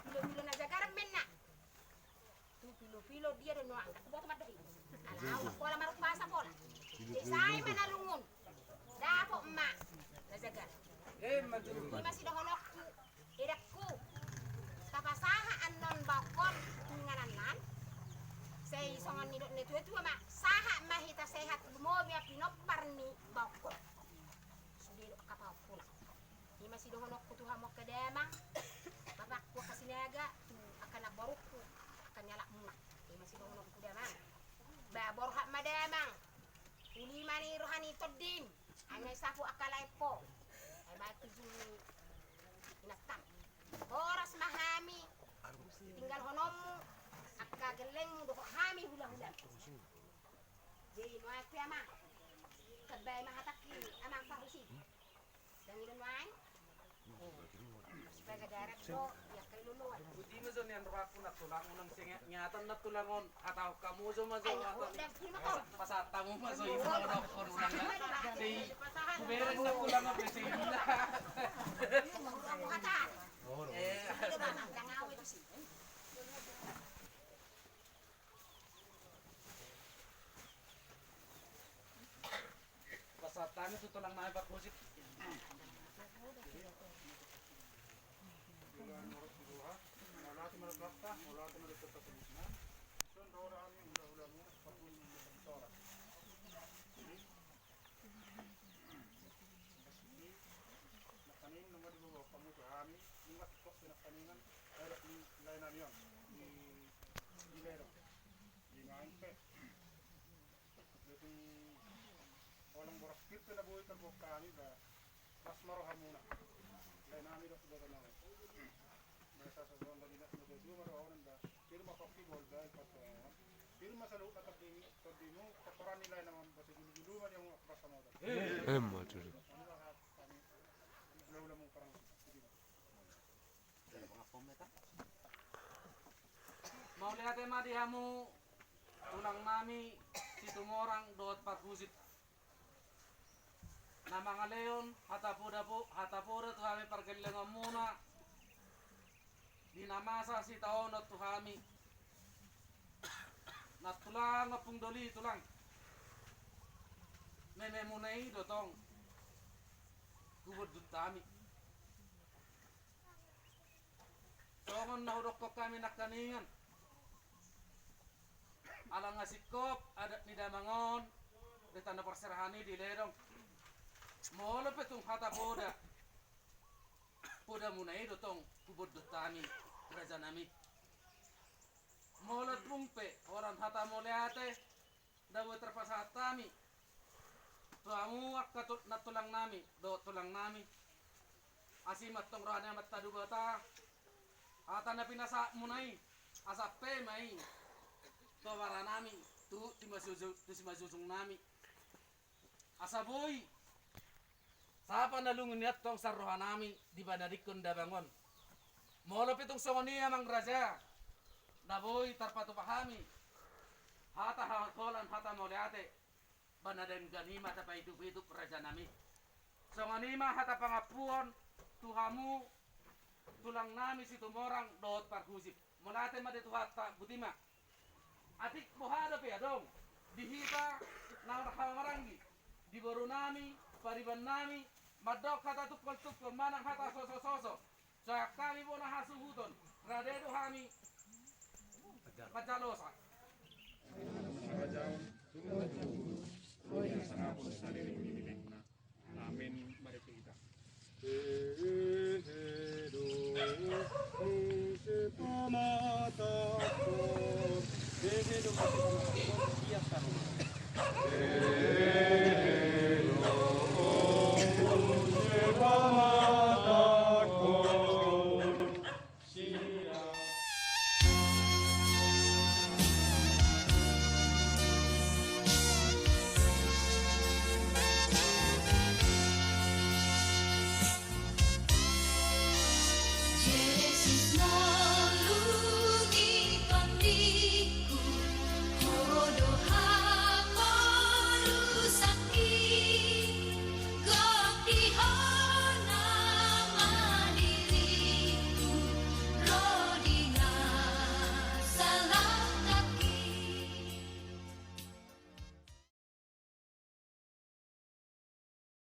Pilo na jagaran menna. Tu pilo dia do noang tak buat mat doi. Ala pola maruk basa pola. Sai manalungun. Dapo emak. Na jagar. Ni masih dohonokku. Idakku. Kapasaha anon bakon tinganan lan. Say songan ni tu ma saha mahita sehat mo biya pinopar ni bakko sudi kapal pula ni masih dohonok ku tuha mo kademang babak ku kasinaga tu akan nabarukku akan nyala muna ni masih dohonok ku demang ba borha mademang uli mani rohani todim anya sapu akalai po ay ba tuju inatam boras mahami tinggal honomu akka geleng do hami hula-hula. Jadi no aku ama. Kabay mahataki amang pahusi. Dan ilon wain. Sebagai darat do ya kay luluan. Budi mo zon yan raku na tulang unang singa nyatan na tulangon ataw kamu zo mazo pasata mo mazo imo na kon unang na. Di kuberes na tulang mo pesi. Aku hatan. Diba nang awit si. Pasatan itu tulang naik pak musik. Walang borak kita na buhay terbok kami ba mas marohan muna lain namin ito sudah kenal mereka sesuatu lagi nak sudah dua marohan ba firma kopi bol dahil patuan firma sa loob na tabi mo kaparan nila naman kasi guluman yung mga kapasa mo matur ano ba kami lawla mo parang Mau lihat tema dihamu tulang mami si tumorang dot 4 busit na mga leon hatapuda tuhami parkelengan muna dinamasa si taon at tuhami natulang apung doli tulang mememunai dotong kubod dutami songon nahudok ko kami nakaningan alang ngasikop adat ni damangon di tanda perserahani di lerong molo petung hata poda munai dotong kubod dutami kerajaan nami molo tungpe orang hata moleate dawe terpasat kami tuamu akatut natulang nami do tulang nami asimat tong rohana mat tadu bata ata na pinasa munai asape mai to waranami tu timazuzung nami asaboy sapa nalungun niat tong sarrohanami di banadikon dabangon molo pitong songoniya mang raja naboy tarpatu pahami hata hakolan hata moleate banaden ganima tapay hidup raja nami songanima hata pangapuon tuhamu tulang nami si tumorang dot parhusip molate made tuhata butima atik bohada pe adong dihita na marangi di boru nami pariban nami madok kata tukol manang hata soso saya kami bona hasuhuton radedo hami pajalosa amin mari kita Iya,